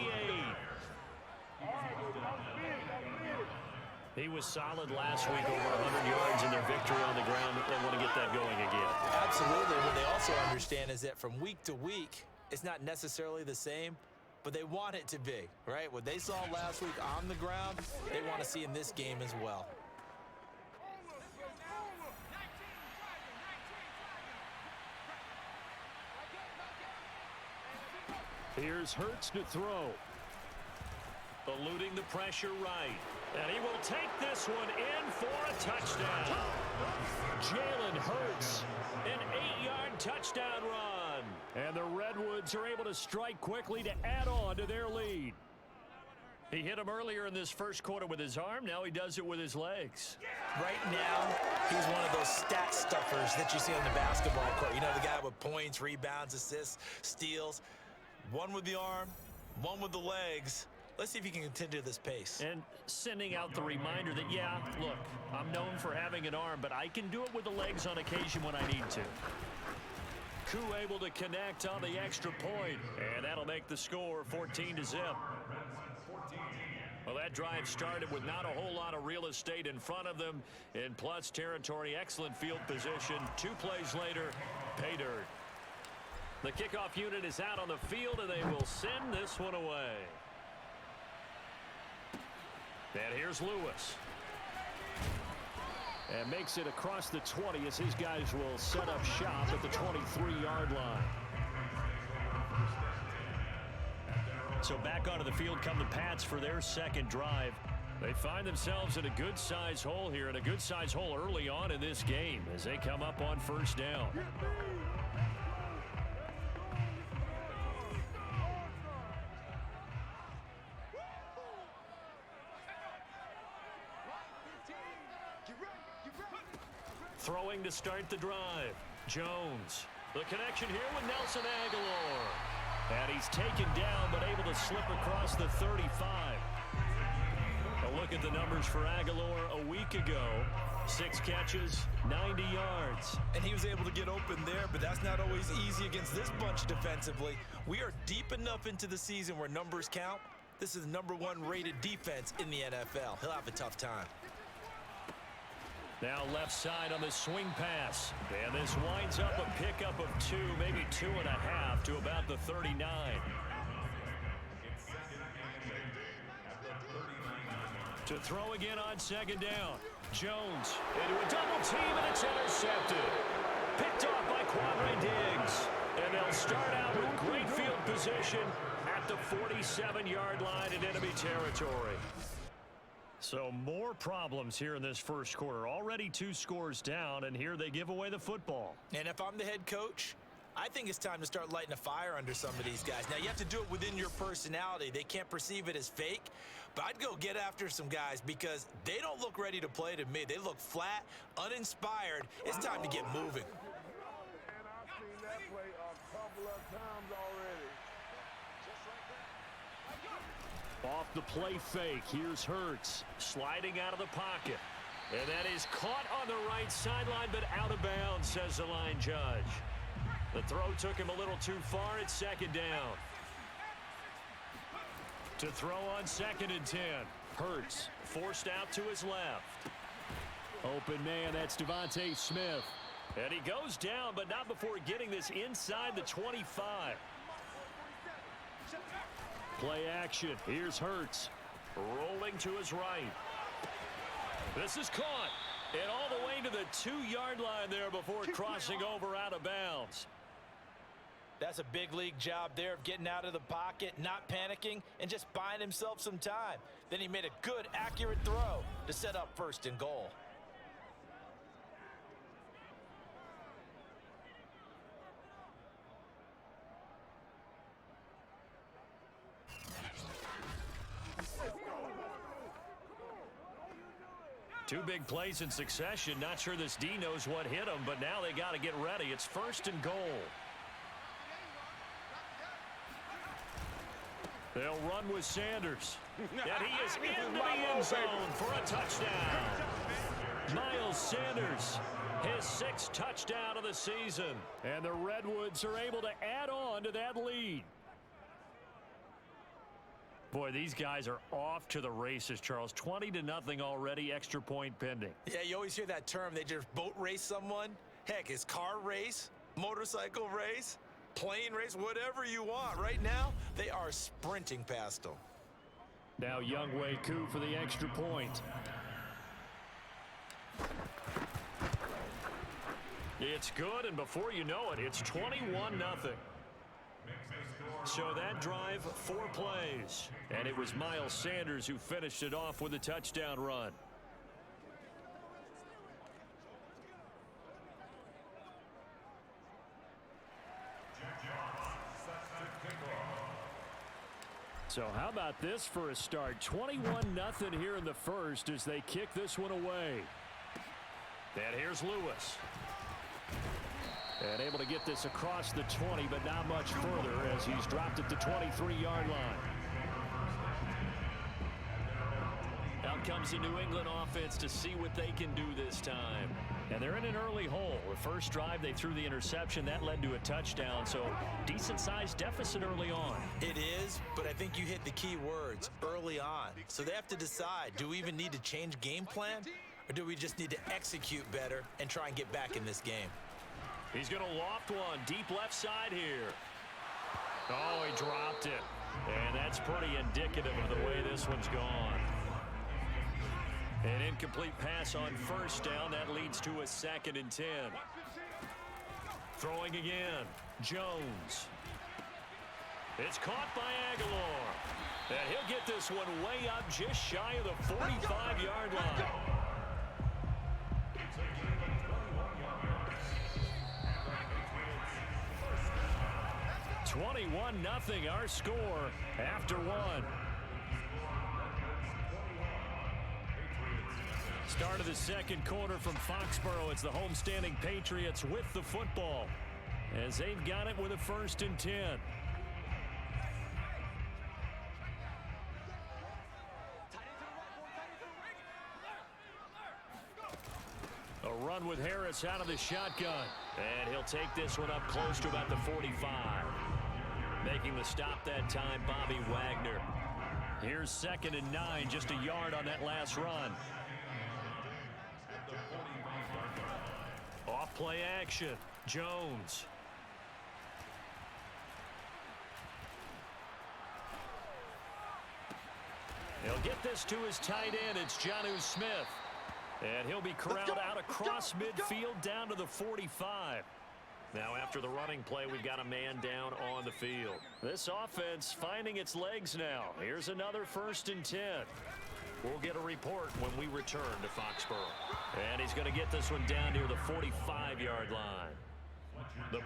He was solid last week, over 100 yards in their victory on the ground. They want to get that going again. Absolutely. What they also understand is that from week to week, it's not necessarily the same, but they want it to be, right? What they saw last week on the ground, they want to see in this game as well. Here's Hurts to throw. Eluding the pressure right. And he will take this one in for a touchdown. Jalen Hurts, an 8-yard touchdown run. And the Redwoods are able to strike quickly to add on to their lead. He hit him earlier in this first quarter with his arm. Now he does it with his legs. Right now, he's one of those stat stuffers that you see on the basketball court. You know, the guy with points, rebounds, assists, steals. One with the arm, one with the legs. Let's see if he can continue this pace. And sending out the reminder that, yeah, look, I'm known for having an arm, but I can do it with the legs on occasion when I need to. Koo able to connect on the extra point, and that'll make the score 14-0. Well, that drive started with not a whole lot of real estate in front of them. In plus territory, excellent field position. 2 plays later, pay dirt. The kickoff unit is out on the field, and they will send this one away. And here's Lewis. And makes it across the 20 as his guys will set up shop at the 23-yard line. So back onto the field come the Pats for their second drive. They find themselves in a good-sized hole here, and a good-sized hole early on in this game as they come up on first down. Throwing to start the drive. Jones. The connection here with Nelson Aguilar. And he's taken down, but able to slip across the 35. A look at the numbers for Aguilar a week ago. 6 catches, 90 yards. And he was able to get open there, but that's not always easy against this bunch defensively. We are deep enough into the season where numbers count. This is the #1 rated defense in the NFL. He'll have a tough time. Now left side on the swing pass. And this winds up a pickup of 2, maybe 2.5 to about the 39. To throw again on second down. Jones into a double team, and it's intercepted. Picked off by Quadre Diggs. And they'll start out with great field position at the 47-yard line in enemy territory. So more problems here in this first quarter. Already 2 scores down, and here they give away the football. And if I'm the head coach, I think it's time to start lighting a fire under some of these guys. Now, you have to do it within your personality. They can't perceive it as fake. But I'd go get after some guys because they don't look ready to play to me. They look flat, uninspired. It's time to get moving. And I've seen that play a couple of times already. Off the play fake, here's Hurts sliding out of the pocket. And that is caught on the right sideline, but out of bounds, says the line judge. The throw took him a little too far. It's second down. To throw on 2nd and 10. Hurts forced out to his left. Open man, that's Devontae Smith. And he goes down, but not before getting this inside the 25. Play action. Here's Hurts. Rolling to his right. This is caught. And all the way to the 2-yard line there before crossing over out of bounds. That's a big league job there of getting out of the pocket, not panicking, and just buying himself some time. Then he made a good, accurate throw to set up 1st and goal. Two big plays in succession. Not sure this D knows what hit him, but now they got to get ready. It's 1st and goal. They'll run with Sanders. And he is into the end zone for a touchdown. Miles Sanders, his 6th touchdown of the season. And the Redwoods are able to add on to that lead. Boy, these guys are off to the races, Charles. 20-0 already, extra point pending. Yeah, you always hear that term. They just boat race someone. Heck, it's car race, motorcycle race, plane race, whatever you want. Right now, they are sprinting past them. Now Younghoe Koo for the extra point. It's good, and before you know it, it's 21-0. So that drive, 4 plays. And it was Miles Sanders who finished it off with a touchdown run. So how about this for a start? 21-0 here in the first as they kick this one away. And here's Lewis. And able to get this across the 20, but not much further as he's dropped at the 23-yard line. Out comes the New England offense to see what they can do this time. And they're in an early hole. The first drive, they threw the interception. That led to a touchdown, so decent-sized deficit early on. It is, but I think you hit the key words, early on. So they have to decide, do we even need to change game plan, or do we just need to execute better and try and get back in this game? He's going to loft one deep left side here. Oh, he dropped it. And that's pretty indicative of the way this one's gone. An incomplete pass on first down. That leads to a 2nd and 10. Throwing again. Jones. It's caught by Aguilar. And he'll get this one way up just shy of the 45-yard line. 21-0 our score after 1. Start of the second quarter from Foxborough. It's the homestanding Patriots with the football as they've got it with a 1st and 10. A run with Harris out of the shotgun. And he'll take this one up close to about the 45. Making the stop that time, Bobby Wagner. Here's 2nd and 9, just a yard on that last run. Off play action, Jones. He'll get this to his tight end. It's Jonnu Smith. And he'll be corralled out across midfield down to the 45. Now after the running play, we've got a man down on the field. This offense finding its legs now. Here's another 1st and 10. We'll get a report when we return to Foxborough. And he's going to get this one down near the 45-yard line.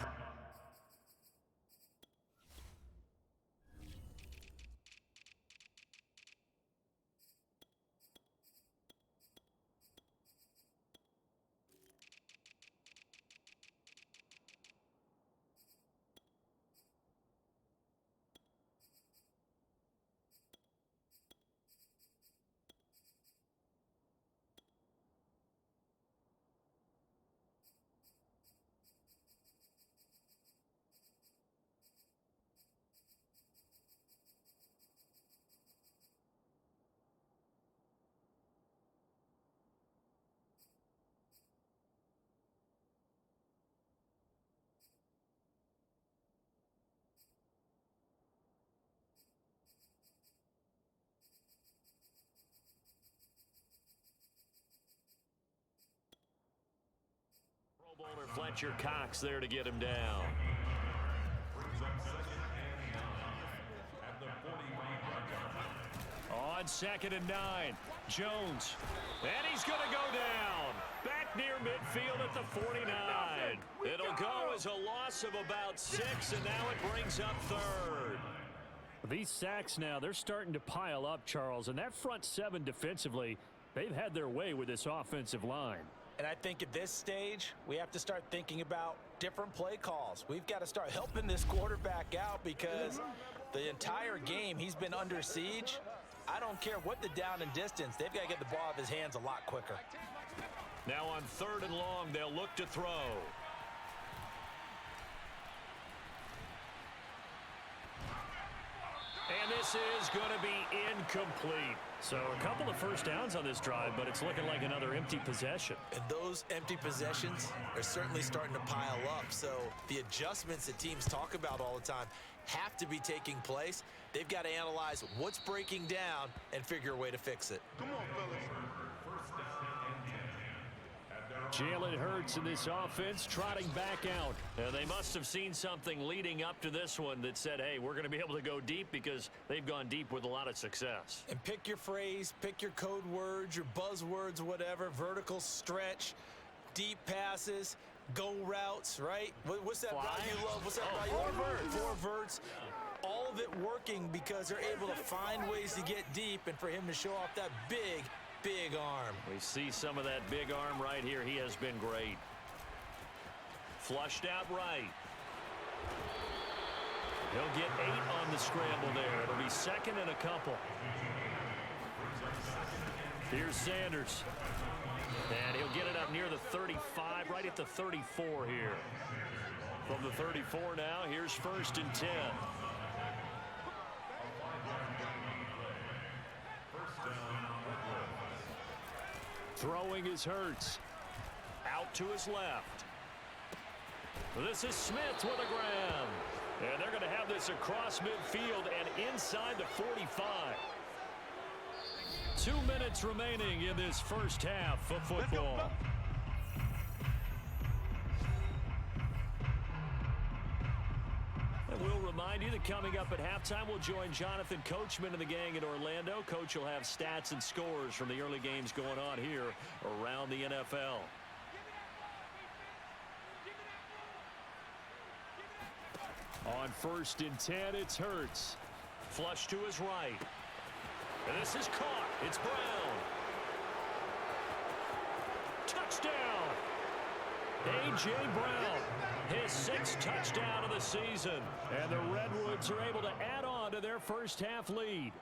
Bowler Fletcher Cox there to get him down. On 2nd and 9, Jones. And he's going to go down. Back near midfield at the 49. It'll go as a loss of about 6, and now it brings up 3rd. These sacks now, they're starting to pile up, Charles. And that front 7 defensively, they've had their way with this offensive line. And I think at this stage, we have to start thinking about different play calls. We've got to start helping this quarterback out because the entire game he's been under siege. I don't care what the down and distance. They've got to get the ball out of his hands a lot quicker. Now on 3rd and long, they'll look to throw. And this is going to be incomplete. So a couple of first downs on this drive, but it's looking like another empty possession. And those empty possessions are certainly starting to pile up. So the adjustments that teams talk about all the time have to be taking place. They've got to analyze what's breaking down and figure a way to fix it. Come on, fellas. Jalen Hurts in this offense trotting back out. They must have seen something leading up to this one that said, hey, we're going to be able to go deep because they've gone deep with a lot of success. And pick your phrase, pick your code words, your buzzwords, whatever, vertical stretch, deep passes, go routes, right? What's that route you love? What's that route you love? Four verts. All of it working because they're able to find ways to get deep and for him to show off that big arm. We see some of that big arm right here. He has been great. Flushed out right. He'll get 8 on the scramble there. It'll be 2nd and a couple. Here's Sanders. And he'll get it up near the 35, right at the 34 here. From the 34 now, here's 1st and 10. Throwing is Hurts. Out to his left. This is Smith with a grab. And they're going to have this across midfield and inside the 45. 2 minutes remaining in this first half of football. And we'll remind you that coming up at halftime, we'll join Jonathan Coachman and the gang in Orlando. Coach will have stats and scores from the early games going on here around the NFL. On 1st and 10, it's Hurts. Flush to his right. And this is caught. It's Brown. Touchdown. A.J. Brown. His 6th touchdown of the season. And the Redwoods are able to add on to their first half lead.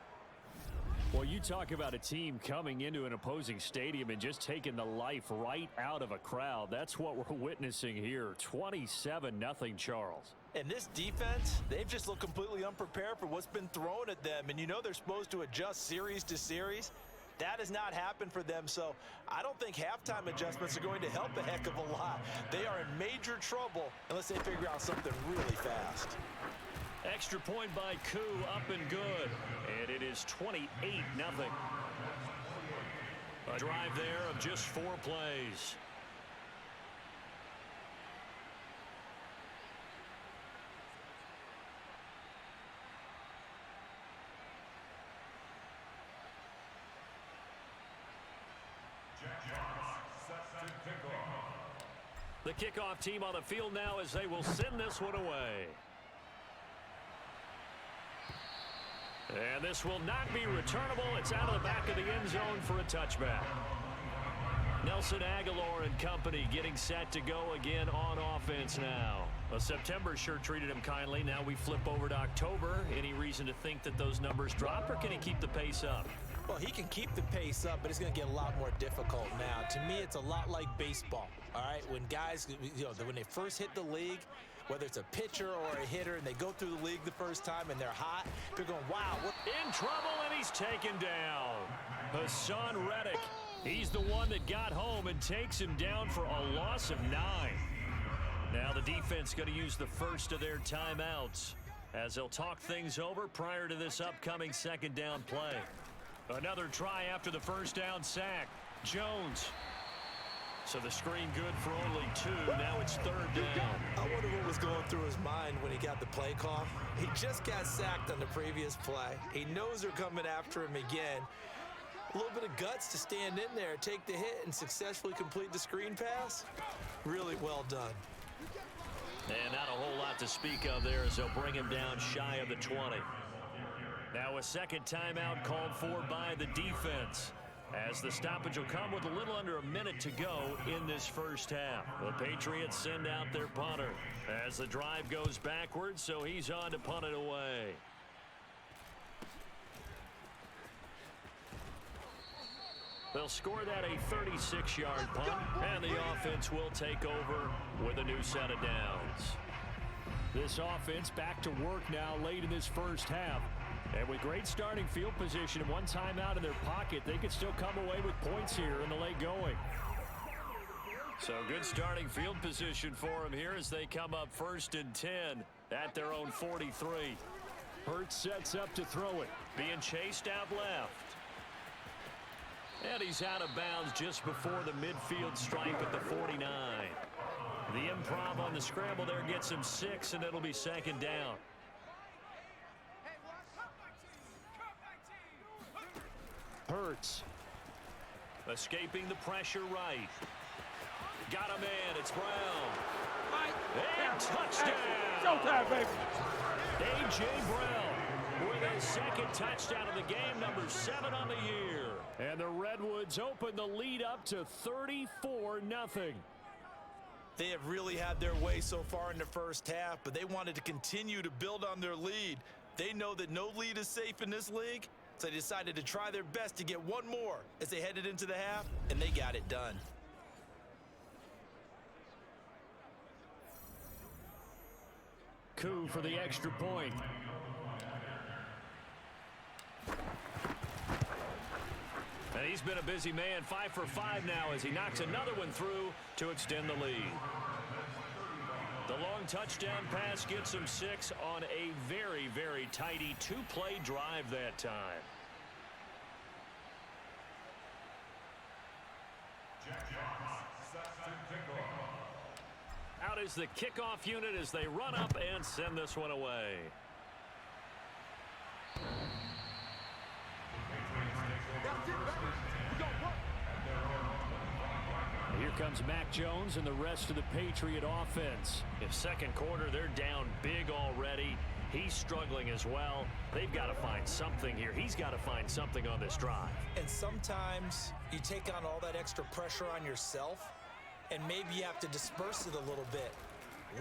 Well, you talk about a team coming into an opposing stadium and just taking the life right out of a crowd. That's what we're witnessing here. 27-0, Charles. And this defense, they've just looked completely unprepared for what's been thrown at them. And you know they're supposed to adjust series to series. That has not happened for them, so I don't think halftime adjustments are going to help a heck of a lot. They are in major trouble unless they figure out something really fast. Extra point by Koo, up and good. And it is 28-0. A drive there of just 4 plays. The kickoff team on the field now as they will send this one away. And this will not be returnable. It's out of the back of the end zone for a touchback. Nelson Aguilar and company getting set to go again on offense now. Well, September sure treated him kindly. Now we flip over to October. Any reason to think that those numbers drop, or can he keep the pace up? Well, he can keep the pace up, but it's going to get a lot more difficult now. To me, it's a lot like baseball, all right? When guys, when they first hit the league, whether it's a pitcher or a hitter, and they go through the league the first time and they're hot, they're going, wow. What? In trouble, and he's taken down. Hassan Reddick. He's the one that got home and takes him down for a loss of 9. Now the defense going to use the first of their timeouts as they'll talk things over prior to this upcoming second down play. Another try after the first down sack. Jones. So the screen good for only 2. Now it's third down. I wonder what was going through his mind when he got the play call. He just got sacked on the previous play. He knows they're coming after him again. A little bit of guts to stand in there, take the hit, and successfully complete the screen pass. Really well done. And not a whole lot to speak of there as they'll bring him down shy of the 20. Now a second timeout called for by the defense, as the stoppage will come with a little under a minute to go in this first half. The Patriots send out their punter as the drive goes backwards, so he's on to punt it away. They'll score that a 36-yard punt, and the offense will take over with a new set of downs. This offense back to work now late in this first half. And with great starting field position and one timeout in their pocket, they could still come away with points here in the late going. So good starting field position for them here as they come up 1st and 10 at their own 43. Hurts sets up to throw it. Being chased out left. And he's out of bounds just before the midfield stripe at the 49. The improv on the scramble there gets him 6, and it'll be second down. Hurts. Escaping the pressure right. Got a man. It's Brown. And touchdown. Showtime, baby. A.J. Brown with a second touchdown of the game, number 7 on the year. And the Redwoods open the lead up to 34-0. They have really had their way so far in the first half, but they wanted to continue to build on their lead. They know that no lead is safe in this league, so they decided to try their best to get one more as they headed into the half, and they got it done. Koo for the extra point. And he's been a busy man, 5 for 5 now as he knocks another one through to extend the lead. The long touchdown pass gets him 6 on a very, very tidy 2-play drive that time. Out is the kickoff unit as they run up and send this one away. Here comes Mac Jones and the rest of the Patriot offense. In second quarter, they're down big already. He's struggling as well. They've got to find something here. He's got to find something on this drive. And sometimes you take on all that extra pressure on yourself, and maybe you have to disperse it a little bit.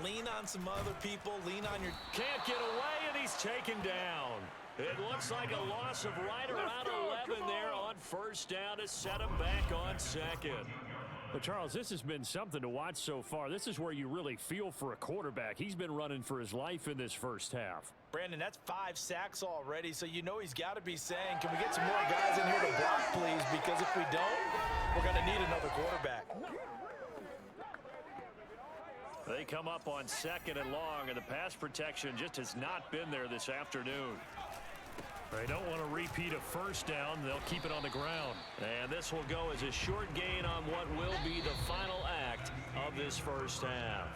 Lean on some other people. Lean on your... Can't get away, and he's taken down. It looks like a loss of right around 11 there on first down to set him back on second. But, Charles, this has been something to watch so far. This is where you really feel for a quarterback. He's been running for his life in this first half. Brandon, that's 5 sacks already, so you know he's got to be saying, can we get some more guys in here to block, please? Because if we don't, we're going to need another quarterback. They come up on 2nd and long, and the pass protection just has not been there this afternoon. They don't want to repeat a first down. They'll keep it on the ground. And this will go as a short gain on what will be the final act of this first half.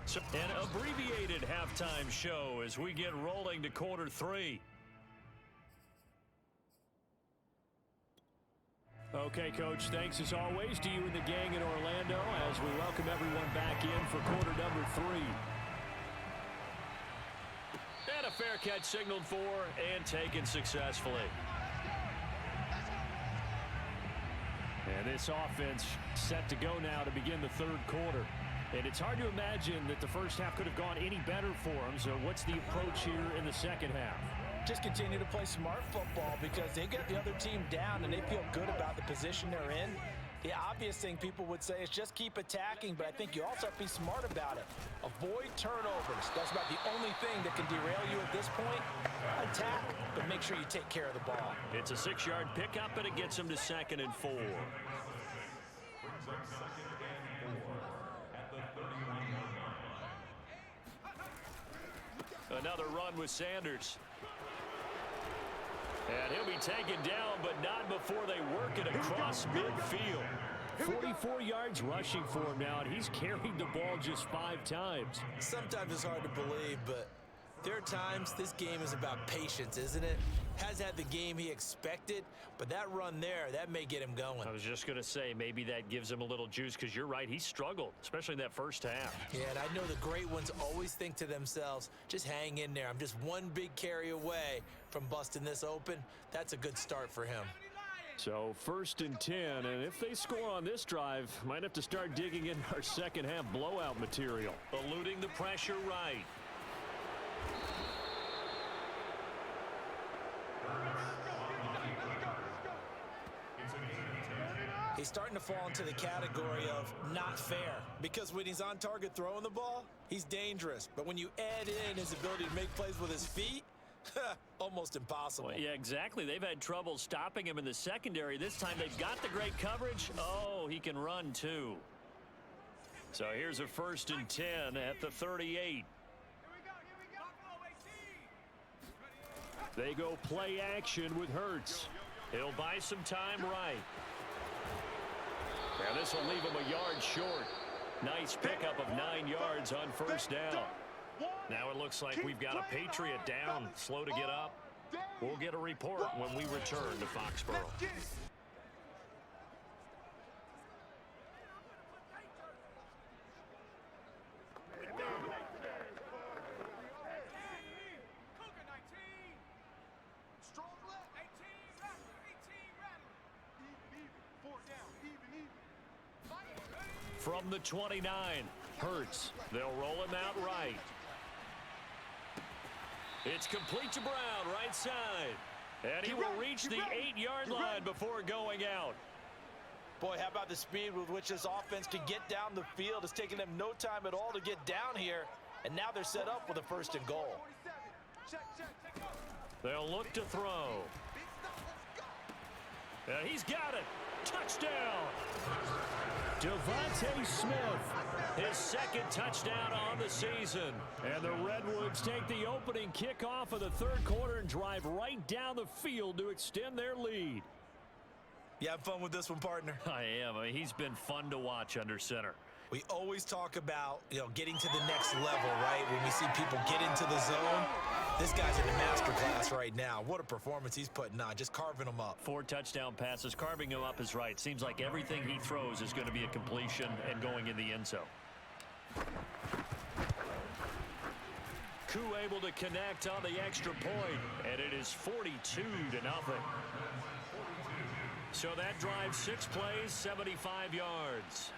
So, an abbreviated halftime show as we get rolling to quarter 3. Okay, Coach, thanks as always to you and the gang in Orlando as we welcome everyone back in for quarter number 3. And a fair catch signaled for and taken successfully. And this offense set to go now to begin the third quarter. And it's hard to imagine that the first half could have gone any better for them. So what's the approach here in the second half? Just continue to play smart football because they get the other team down and they feel good about the position they're in. The obvious thing people would say is just keep attacking, but I think you also have to be smart about it. Avoid turnovers. That's about the only thing that can derail you at this point. Attack, but make sure you take care of the ball. It's a 6-yard pickup, and it gets them to 2nd and 4. Another run with Sanders. And he'll be taken down, but not before they work it across midfield. 44 yards rushing for him now, and he's carried the ball just 5 times. Sometimes it's hard to believe, but there are times this game is about patience, isn't it? Has had the game he expected, but that run there, that may get him going. I was just going to say, maybe that gives him a little juice because you're right, he struggled, especially in that first half. Yeah, and I know the great ones always think to themselves, just hang in there. I'm just one big carry away from busting this open. That's a good start for him. So 1st and 10, and if they score on this drive, might have to start digging in our second half blowout material. Eluding the pressure right. He's starting to fall into the category of not fair because when he's on target throwing the ball, he's dangerous. But when you add in his ability to make plays with his feet, almost impossible. Well, yeah, exactly. They've had trouble stopping him in the secondary. This time they've got the great coverage. Oh, he can run too. So here's a 1st and 10 at the 38. They go play action with Hurts. He'll buy some time right. Now this will leave him a yard short. Nice pickup of 9 yards on 1st down. Now it looks like we've got a Patriot down, slow to get up. We'll get a report when we return to Foxborough. From the 29, Hurts. They'll roll him out right. It's complete to Brown, right side. And he will reach the 8-yard line before going out. Boy, how about the speed with which this offense can get down the field? It's taken them no time at all to get down here. And now they're set up with a 1st and goal. They'll look to throw. And he's got it. Touchdown. Devontae Smith, his 2nd touchdown on the season. And the Redwoods take the opening kickoff of the 3rd quarter and drive right down the field to extend their lead. You have fun with this one, partner? I am. I mean, he's been fun to watch under center. We always talk about, getting to the next level, right? When we see people get into the zone, this guy's in the master class right now. What a performance he's putting on, just carving them up. 4 touchdown passes. Carving him up is right. Seems like everything he throws is going to be a completion and going in the end zone. Koo able to connect on the extra point, and it is 42-0. So that drives 6 plays, 75 yards.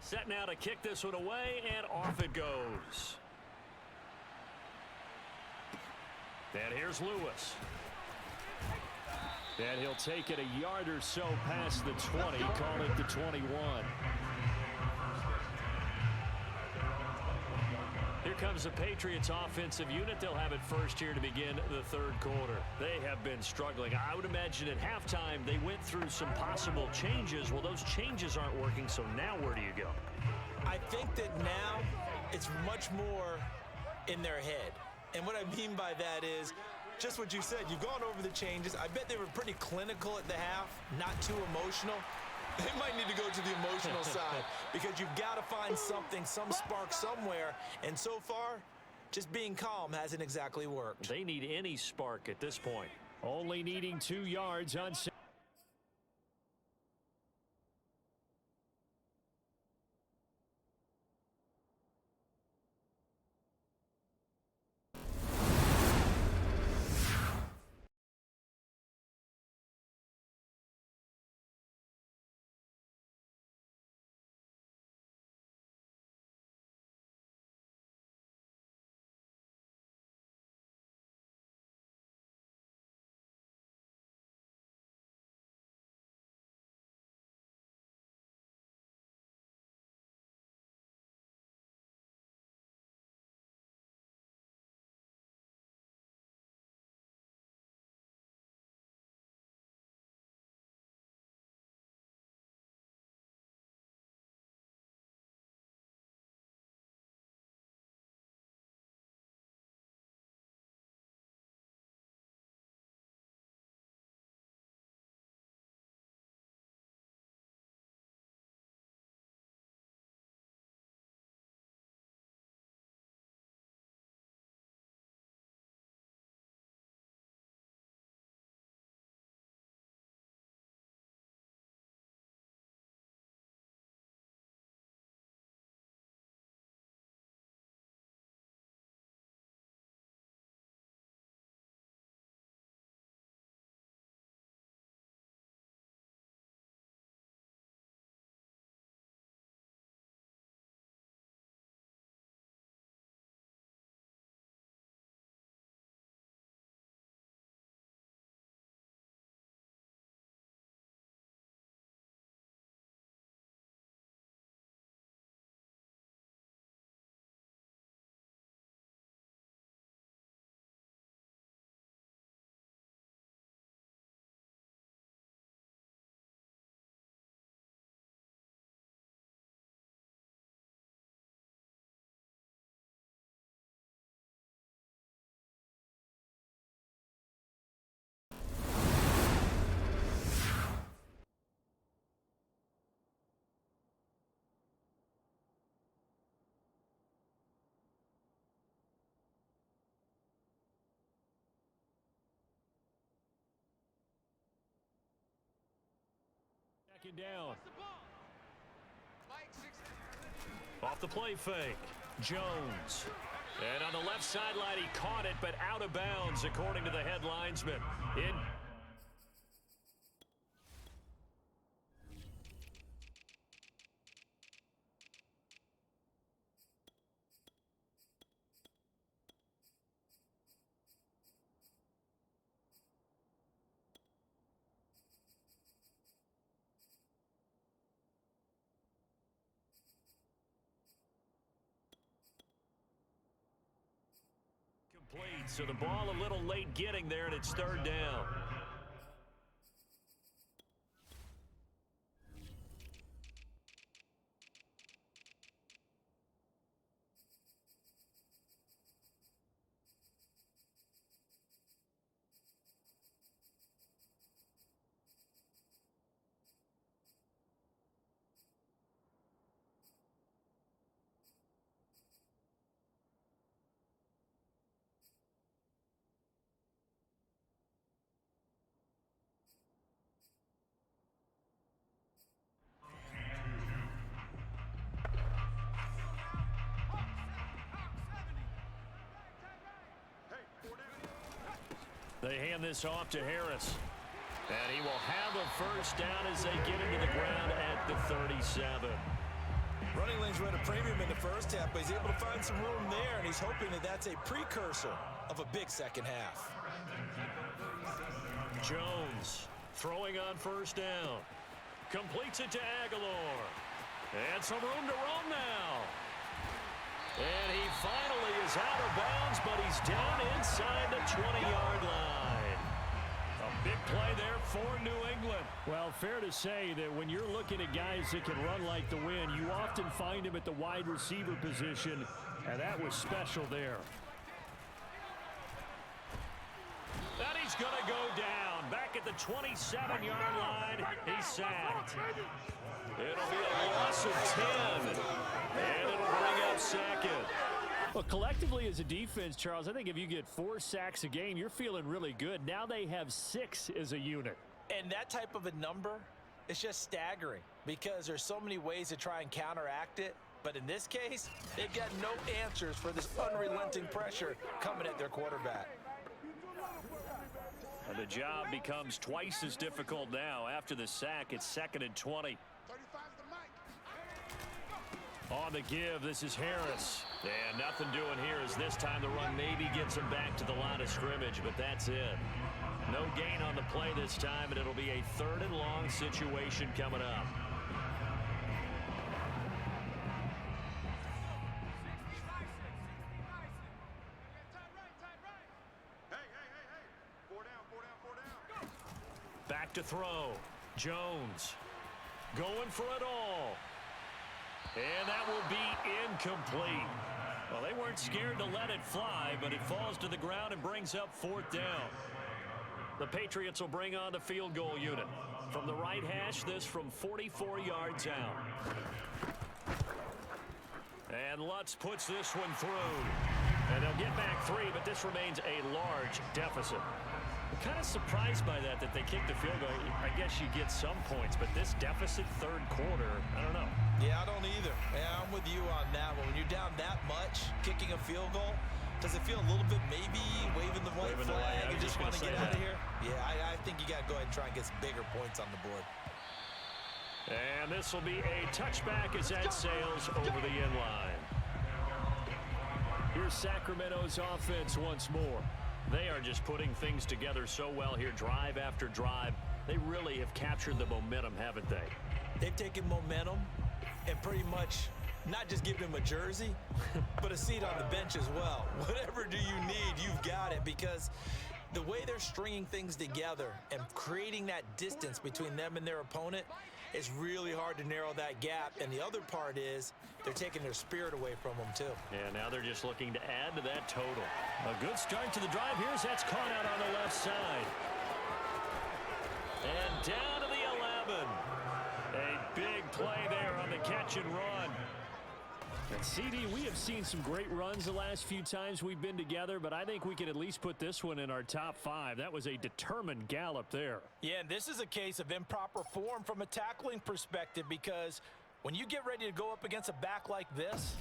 Set now to kick this one away, and off it goes. And here's Lewis. And he'll take it a yard or so past the 20, call it the 21. Here comes the Patriots offensive unit. They'll have it first here to begin the third quarter. They have been struggling. I would imagine at halftime they went through some possible changes. Well, those changes aren't working, so now where do you go? I think that now it's much more in their head. And what I mean by that is just what you said. You've gone over the changes. I bet they were pretty clinical at the half, not too emotional. They might need to go to the emotional side because you've got to find something, some spark somewhere. And so far, just being calm hasn't exactly worked. They need any spark at this point. Only needing 2 yards on. Second down. Off the play fake. Jones. And on the left sideline, he caught it, but out of bounds, according to the head linesman. So the ball a little late getting there, and it's third down. They hand this off to Harris. And he will have a first down as they get into the ground at the 37. Running lanes were at a premium in the first half, but he's able to find some room there, and he's hoping that that's a precursor of a big second half. Jones throwing on first down. Completes it to Aguilar. And some room to roam now. And he finally is out of bounds, but he's down inside the 20-yard line. A big play there for New England. Well, fair to say that when you're looking at guys that can run like the wind, you often find him at the wide receiver position, and that was special there. And he's going to go down. Back at the 27-yard line, he's sacked. It'll be a loss of 10. And it'll bring up second. Well, collectively as a defense, Charles, I think if you get 4 sacks a game, you're feeling really good. Now they have 6 as a unit. And that type of a number is just staggering because there's so many ways to try and counteract it. But in this case, they've got no answers for this unrelenting pressure coming at their quarterback. And the job becomes twice as difficult now. After the sack, it's 2nd and 20. On the give, this is Harris. And nothing doing here as this time the run maybe gets him back to the line of scrimmage, but that's it. No gain on the play this time, and it'll be a 3rd and long situation coming up. Back to throw. Jones going for it all. And that will be incomplete. Well, they weren't scared to let it fly, but it falls to the ground and brings up 4th down. The Patriots will bring on the field goal unit. From the right hash, this from 44 yards out. And Lutz puts this one through. And they'll get back 3, but this remains a large deficit. I'm kind of surprised by that they kicked the field goal. I guess you get some points, but this deficit 3rd quarter, I don't know. Yeah, I don't either. Yeah, I'm with you on that one. When you're down that much, kicking a field goal, does it feel a little bit maybe waving the white flag? You just want to get out of here? Yeah, I think you got to go ahead and try and get some bigger points on the board. And this will be a touchback as that sails over the end line. Here's Sacramento's offense once more. They are just putting things together so well here, drive after drive. They really have captured the momentum, haven't they? They've taken momentum and pretty much not just given him a jersey, but a seat on the bench as well. Whatever do you need, you've got it, because the way they're stringing things together and creating that distance between them and their opponent is really hard to narrow that gap. And the other part is they're taking their spirit away from them, too. Yeah, now they're just looking to add to that total. A good start to the drive. Here's that's caught out on the left side. And down to the 11. A big play there on the catch and run. And CD, we have seen some great runs the last few times we've been together, but I think we can at least put this one in our top 5. That was a determined gallop there. Yeah, and this is a case of improper form from a tackling perspective, because when you get ready to go up against a back like this,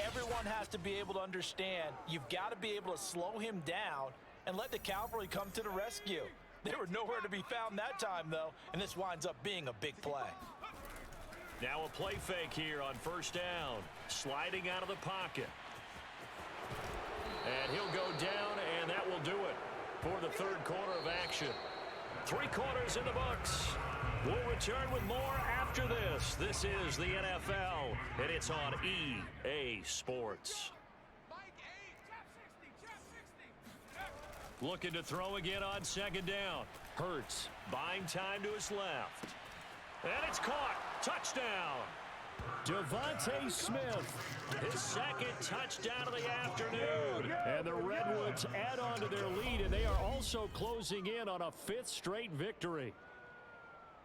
everyone has to be able to understand you've got to be able to slow him down and let the cavalry come to the rescue. They were nowhere to be found that time, though, and this winds up being a big play. Now a play fake here on first down. Sliding out of the pocket. And he'll go down, and that will do it for the 3rd quarter of action. 3 quarters in the books. We'll return with more after this. This is the NFL, and it's on EA Sports. Looking to throw again on 2nd down. Hurts buying time to his left. And it's caught. Touchdown. Devontae Smith. His 2nd touchdown of the afternoon. And the Redwoods add on to their lead, and they are also closing in on a 5th straight victory.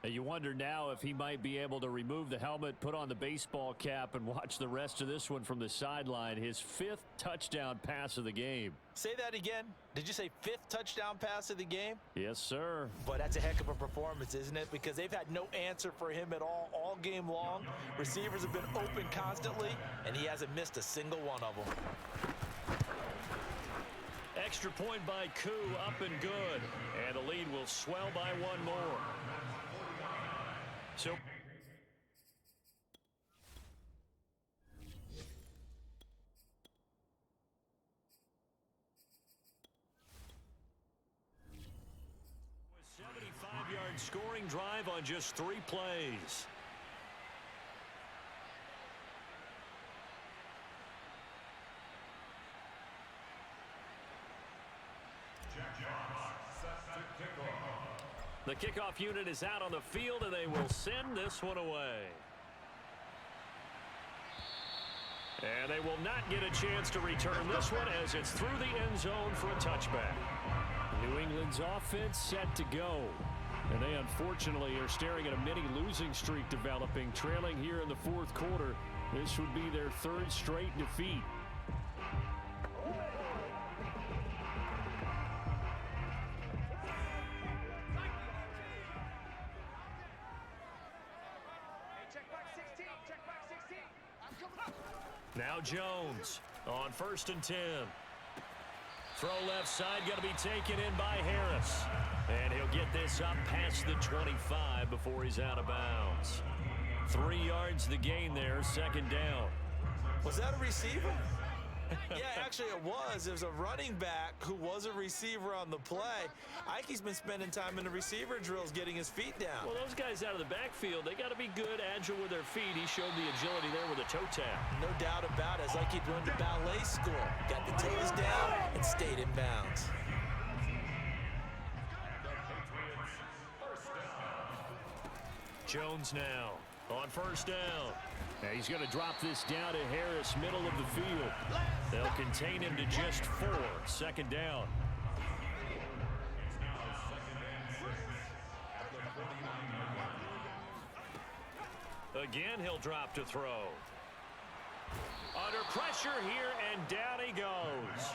And you wonder now if he might be able to remove the helmet, put on the baseball cap, and watch the rest of this one from the sideline. His 5th touchdown pass of the game. Say that again. Did you say 5th touchdown pass of the game? Yes, sir. But that's a heck of a performance, isn't it? Because they've had no answer for him at all game long. Receivers have been open constantly, and he hasn't missed a single one of them. Extra point by Koo, up and good. And the lead will swell by 1 more. So 2-yard scoring drive on just 3 plays. The kickoff unit is out on the field, and they will send this one away. And they will not get a chance to return this one as it's through the end zone for a touchback. New England's offense set to go. And they unfortunately are staring at a mini losing streak developing, trailing here in the fourth quarter. This would be their 3rd straight defeat. Now Jones on 1st and 10. Throw left side, going to be taken in by Harris. And he'll get this up past the 25 before he's out of bounds. 3 yards the gain there, 2nd down. Was that a receiver? Yeah, actually it was. It was a running back who was a receiver on the play. I think he's been spending time in the receiver drills getting his feet down. Well, those guys out of the backfield, they got to be good, agile with their feet. He showed the agility there with a toe tap. No doubt about it. It's like he'd run to ballet school. Got the toes down and stayed in bounds. Jones now on 1st down. Now he's going to drop this down to Harris, middle of the field. They'll contain him to just 4, 2nd down. Again, he'll drop to throw. Under pressure here, and down he goes.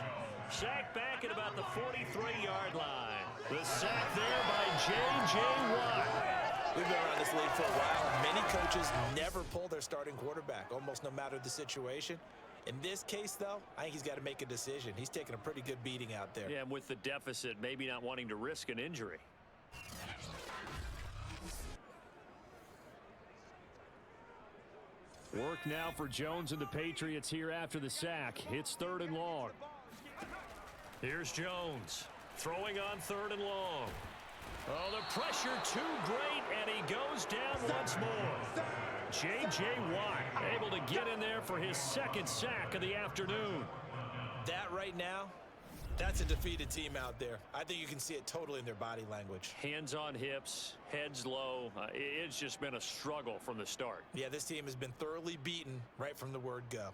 Sacked back at about the 43-yard line. The sack there by J.J. Watt. We've been around this league for a while. Many coaches never pull their starting quarterback, almost no matter the situation. In this case, though, I think he's got to make a decision. He's taking a pretty good beating out there. Yeah, and with the deficit, maybe not wanting to risk an injury. Work now for Jones and the Patriots here after the sack. It's 3rd and long. Here's Jones throwing on 3rd and long. Oh, the pressure too great, and he goes down once more. J.J. Watt able to get in there for his 2nd sack of the afternoon. That right now, that's a defeated team out there. I think you can see it totally in their body language. Hands on hips, heads low. It's just been a struggle from the start. Yeah, this team has been thoroughly beaten right from the word go.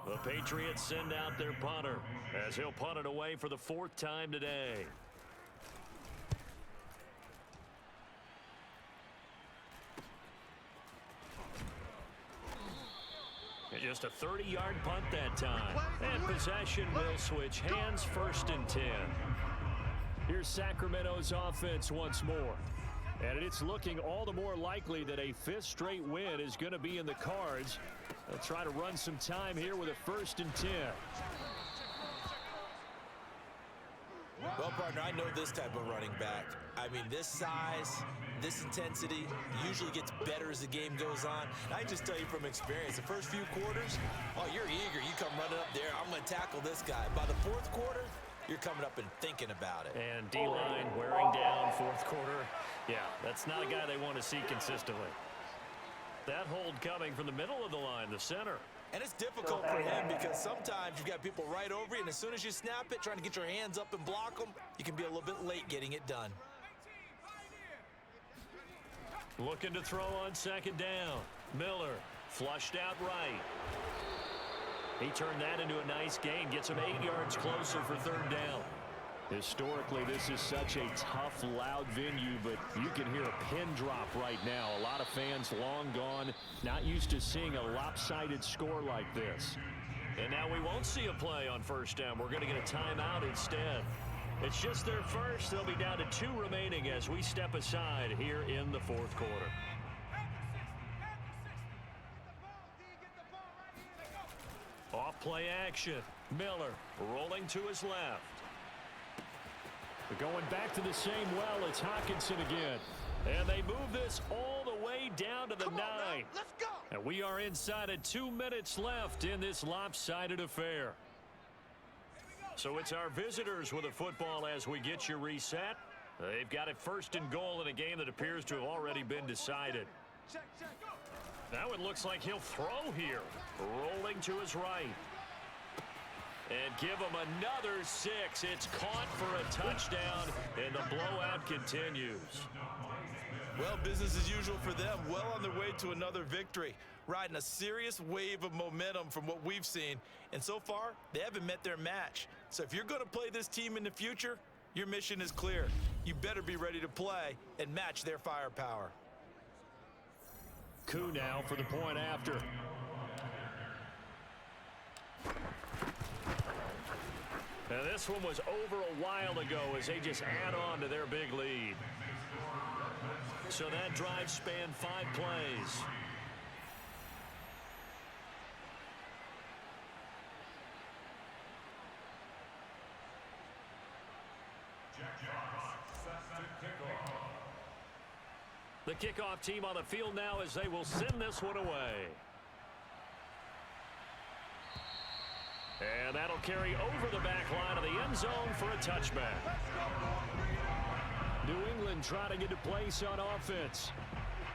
The Patriots send out their punter as he'll punt it away for the 4th time today. Just a 30-yard punt that time. And possession will switch hands, 1st and 10. Here's Sacramento's offense once more. And it's looking all the more likely that a 5th straight win is going to be in the cards. They'll try to run some time here with a 1st and 10. Well, partner, I know this type of running back. I mean, this size, this intensity usually gets better as the game goes on. And I just tell you from experience, the first few quarters, oh, you're eager. You come running up there, I'm going to tackle this guy. By the 4th quarter, you're coming up and thinking about it. And D-line wearing down 4th quarter. Yeah, that's not a guy they want to see consistently. That hold coming from the middle of the line, the center. And it's difficult for him because sometimes you've got people right over you, and as soon as you snap it, trying to get your hands up and block them, you can be a little bit late getting it done. Looking to throw on 2nd down. Miller flushed out right. He turned that into a nice gain, gets him 8 yards closer for 3rd down. Historically, this is such a tough, loud venue, but you can hear a pin drop right now. A lot of fans long gone, not used to seeing a lopsided score like this. And now we won't see a play on 1st down. We're going to get a timeout instead. It's just their first. They'll be down to 2 remaining as we step aside here in the 4th quarter. Off play action. Miller rolling to his left. Going back to the same well, it's Hockenson again. And they move this all the way down to the 9. Let's go. And we are inside of 2 minutes left in this lopsided affair. So it's our visitors with a football as we get you reset. They've got it first and goal in a game that appears to have already been decided. Now it looks like he'll throw here. Rolling to his right. And give him another 6. It's caught for a touchdown, and the blowout continues. Well, business as usual for them. Well on their way to another victory. Riding a serious wave of momentum from what we've seen. And so far, they haven't met their match. So if you're going to play this team in the future, your mission is clear. You better be ready to play and match their firepower. Coup now for the point after. Now this one was over a while ago as they just add on to their big lead. So that drive spanned 5 plays. The kickoff team on the field now as they will send this one away. And that'll carry over the back line of the end zone for a touchback. New England trying to get a place on offense.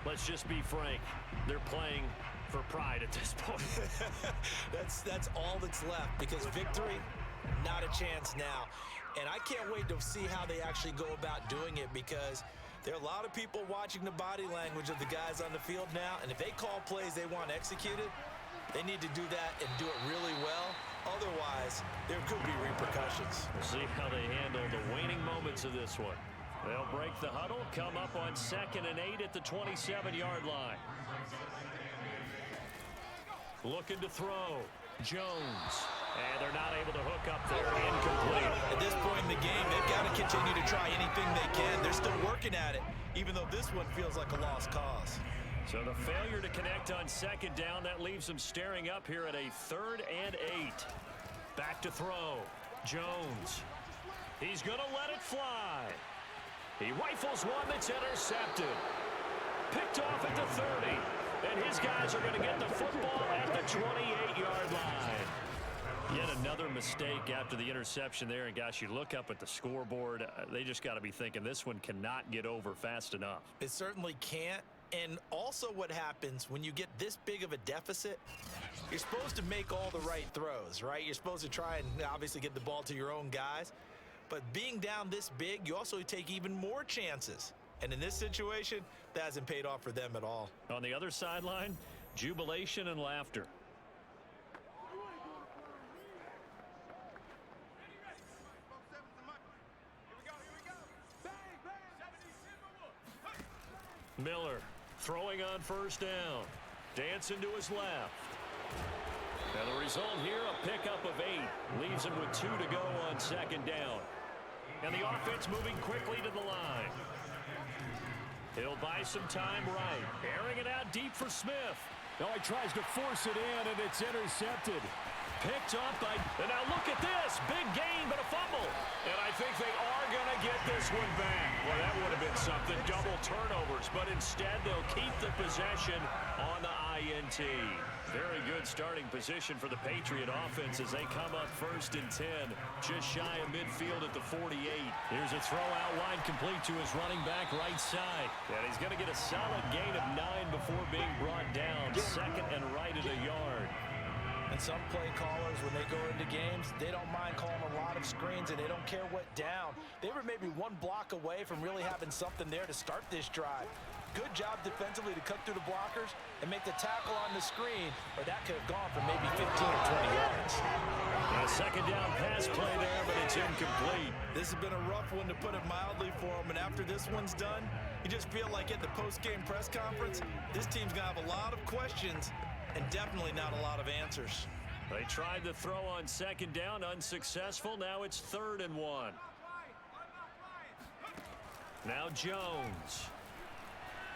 Let's just be frank. They're playing for pride at this point. That's all that's left because victory, not a chance now. And I can't wait to see how they actually go about doing it because there are a lot of people watching the body language of the guys on the field now. And if they call plays they want executed, they need to do that and do it really well. Otherwise, there could be repercussions. We'll see how they handle the waning moments of this one. They'll break the huddle, come up on 2nd and 8 at the 27-yard line. Looking to throw. Jones. And they're not able to hook up there. Incomplete. At this point in the game, they've got to continue to try anything they can. They're still working at it, even though this one feels like a lost cause. So the failure to connect on 2nd down, that leaves them staring up here at a 3rd and 8. Back to throw. Jones. He's going to let it fly. He rifles one that's intercepted. Picked off at the 30. And his guys are going to get the football at the 28-yard line. Yet another mistake after the interception there. And, gosh, you look up at the scoreboard. They just got to be thinking this one cannot get over fast enough. It certainly can't. And also what happens when you get this big of a deficit, you're supposed to make all the right throws, right? You're supposed to try and obviously get the ball to your own guys. But being down this big, you also take even more chances. And in this situation, that hasn't paid off for them at all. On the other sideline, jubilation and laughter. Miller throwing on 1st down. Dancing to his left. And the result here, a pickup of 8. Leaves him with 2 to go on 2nd down. And the offense moving quickly to the line. He'll buy some time right. Airing it out deep for Smith. Now he tries to force it in, and it's intercepted. Picked up by... And now look at this. Big gain, but a fumble. And I think they are going to get this one back. Well, that would have been something. Double turnovers. But instead, they'll keep the possession on the INT. Very good starting position for the Patriot offense as they come up 1st and 10. Just shy of midfield at the 48. Here's a throw out wide complete to his running back right side. And he's going to get a solid gain of 9 before being brought down. 2nd and right at a yard. And some play callers, when they go into games, they don't mind calling a lot of screens, and they don't care what down. They were maybe 1 block away from really having something there to start this drive. Good job defensively to cut through the blockers and make the tackle on the screen, or that could have gone for maybe 15 or 20 yards. A 2nd down pass play there, but it's incomplete. This has been a rough one, to put it mildly, for them, and after this one's done, you just feel like at the post-game press conference, this team's going to have a lot of questions and definitely not a lot of answers. They tried to throw on 2nd down, unsuccessful. Now it's 3rd and 1. Now Jones.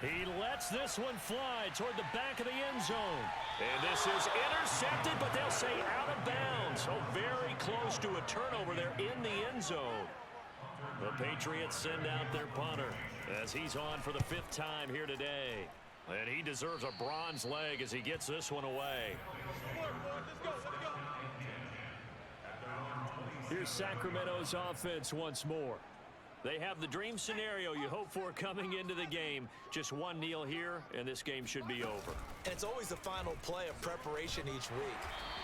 He lets this one fly toward the back of the end zone. And this is intercepted, but they'll say out of bounds. So very close to a turnover there in the end zone. The Patriots send out their punter as he's on for the 5th time here today. And he deserves a bronze leg as he gets this one away. Here's Sacramento's offense once more. They have the dream scenario you hope for coming into the game. Just one kneel here, and this game should be over. And it's always the final play of preparation each week.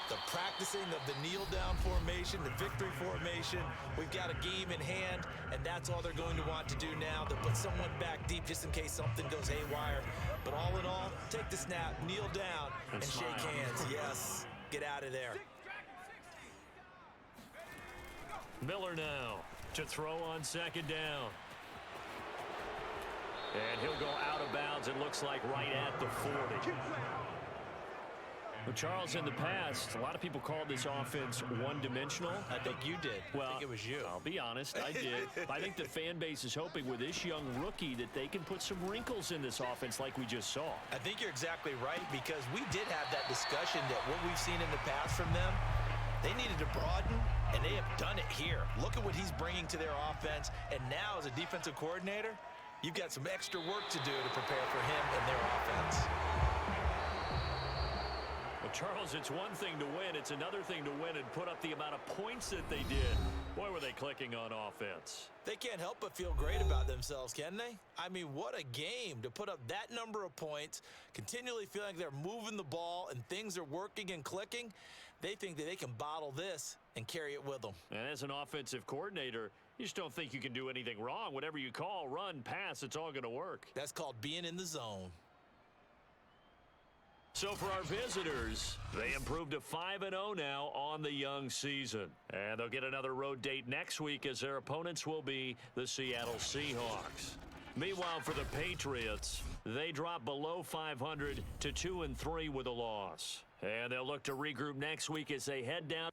The practicing of the kneel-down formation, the victory formation. We've got a game in hand, and that's all they're going to want to do now, to put someone back deep just in case something goes haywire. But all in all, take the snap, kneel down, and shake hands. Yes, get out of there. Miller now to throw on second down. And he'll go out of bounds, it looks like, right at the 40. Well, Charles, in the past, a lot of people called this offense one-dimensional. I think you did. Well, I think it was you. I'll be honest, I did. I think the fan base is hoping with this young rookie that they can put some wrinkles in this offense like we just saw. I think you're exactly right, because we did have that discussion that what we've seen in the past from them, they needed to broaden, and they have done it here. Look at what he's bringing to their offense, and now as a defensive coordinator, you've got some extra work to do to prepare for him and their offense. Well, Charles, it's one thing to win. It's another thing to win and put up the amount of points that they did. Boy, were they clicking on offense. They can't help but feel great about themselves, can they? I mean, what a game to put up that number of points, continually feeling like they're moving the ball and things are working and clicking. They think that they can bottle this and carry it with them. And as an offensive coordinator, you just don't think you can do anything wrong. Whatever you call, run, pass, it's all going to work. That's called being in the zone. So for our visitors, they improved to 5-0 now on the young season. And they'll get another road date next week as their opponents will be the Seattle Seahawks. Meanwhile, for the Patriots, they drop below 500 to 2-3 with a loss. And they'll look to regroup next week as they head down.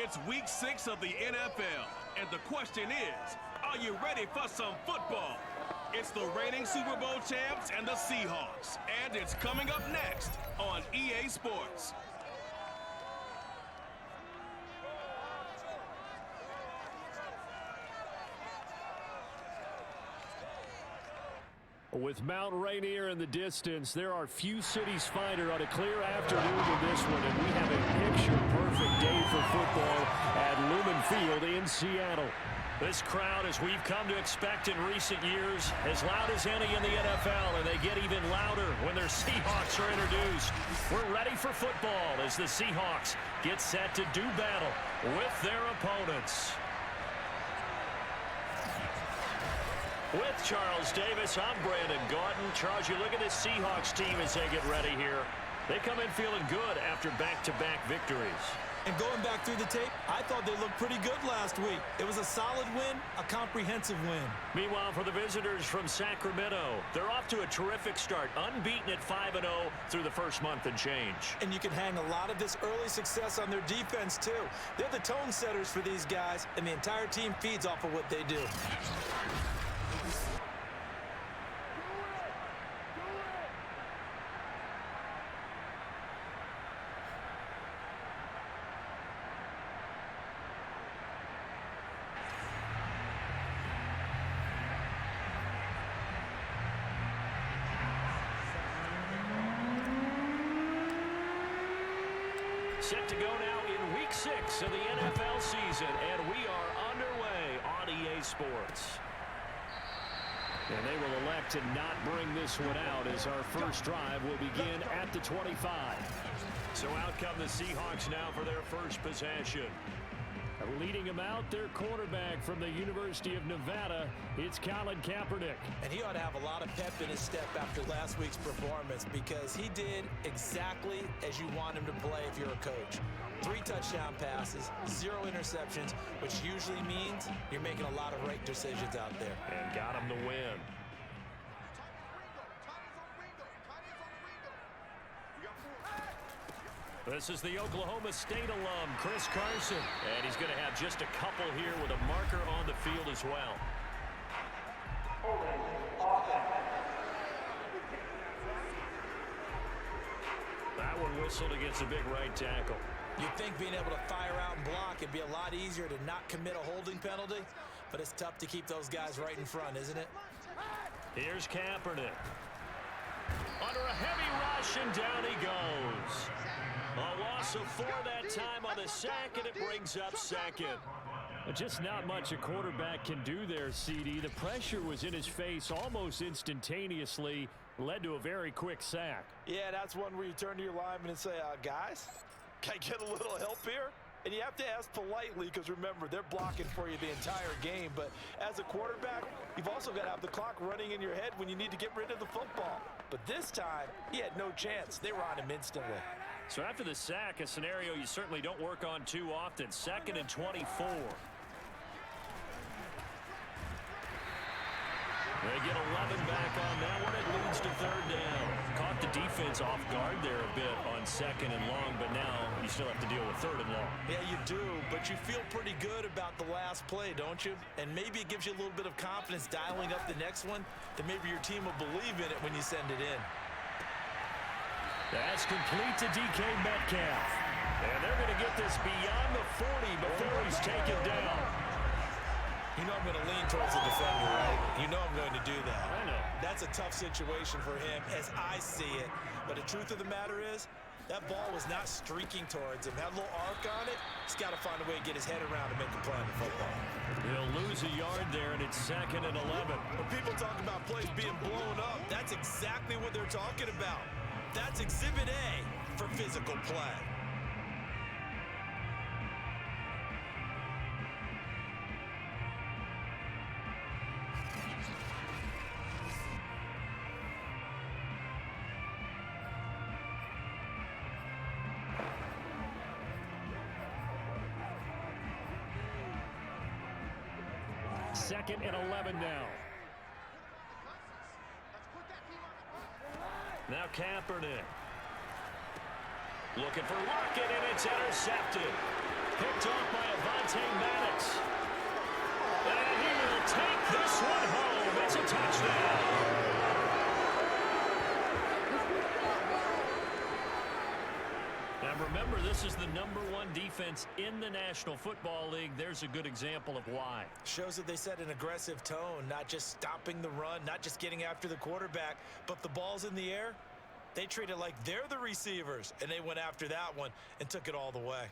It's week 6 of the NFL, and the question is, are you ready for some football? It's the reigning Super Bowl champs and the Seahawks, and it's coming up next on EA Sports. With Mount Rainier in the distance, there are few cities finer on a clear afternoon than this one, and we have a picture-perfect day for football at Lumen Field in Seattle. This crowd, as we've come to expect in recent years, as loud as any in the NFL, and they get even louder when their Seahawks are introduced. We're ready for football as the Seahawks get set to do battle with their opponents. With Charles Davis, I'm Brandon Gaudin. Charles, you look at this Seahawks team as they get ready here. They come in feeling good after back-to-back victories. And going back through the tape, I thought they looked pretty good last week. It was a solid win, a comprehensive win. Meanwhile, for the visitors from Sacramento, they're off to a terrific start, unbeaten at 5-0 through the first month and change. And you can hang a lot of this early success on their defense, too. They're the tone setters for these guys, and the entire team feeds off of what they do. Set to go now in week 6 of the NFL season, and we are underway on EA Sports. And they will elect to not bring this one out as our first drive will begin at the 25. So out come the Seahawks now for their first possession. Leading him out, their quarterback from the University of Nevada, it's Colin Kaepernick. And he ought to have a lot of pep in his step after last week's performance because he did exactly as you want him to play if you're a coach. 3 touchdown passes, 0 interceptions, which usually means you're making a lot of right decisions out there. And got him the win. This is the Oklahoma State alum, Chris Carson. And he's going to have just a couple here with a marker on the field as well. That one whistled against a big right tackle. You'd think being able to fire out and block would be a lot easier to not commit a holding penalty, but it's tough to keep those guys right in front, isn't it? Here's Kaepernick. Under a heavy rush, and down he goes. A loss of 4 that time on the sack, and it brings up second. Just not much a quarterback can do there, CD. The pressure was in his face almost instantaneously, led to a very quick sack. Yeah, that's one where you turn to your lineman and say, guys, can I get a little help here? And you have to ask politely because, remember, they're blocking for you the entire game. But as a quarterback, you've also got to have the clock running in your head when you need to get rid of the football. But this time, he had no chance. They were on him instantly. So after the sack, a scenario you certainly don't work on too often. 2nd and 24. They get 11 back on that one. It leads to 3rd down. Caught the defense off guard there a bit on 2nd and long, but now you still have to deal with 3rd and long. Yeah, you do, but you feel pretty good about the last play, don't you? And maybe it gives you a little bit of confidence dialing up the next one, that maybe your team will believe in it when you send it in. That's complete to DK Metcalf. And they're going to get this beyond the 40 before he's taken down. You know I'm going to lean towards the defender, right? You know I'm going to do that. I know. That's a tough situation for him as I see it. But the truth of the matter is, that ball was not streaking towards him. Had a little arc on it. He's got to find a way to get his head around and make a play on the football. He'll lose a yard there, and it's 2nd and 11. When people talk about plays being blown up, that's exactly what they're talking about. That's Exhibit A for physical play. Second and 11 now. Now Kaepernick. Looking for Lockett, and it's intercepted. picked off by Avonte Maddox. And he will take this one home. It's a touchdown. And remember, this is the #1 defense in the National Football League. There's a good example of why. Shows that they set an aggressive tone, not just stopping the run, not just getting after the quarterback, but if the ball's in the air, they treat it like they're the receivers, and they went after that one and took it all the way.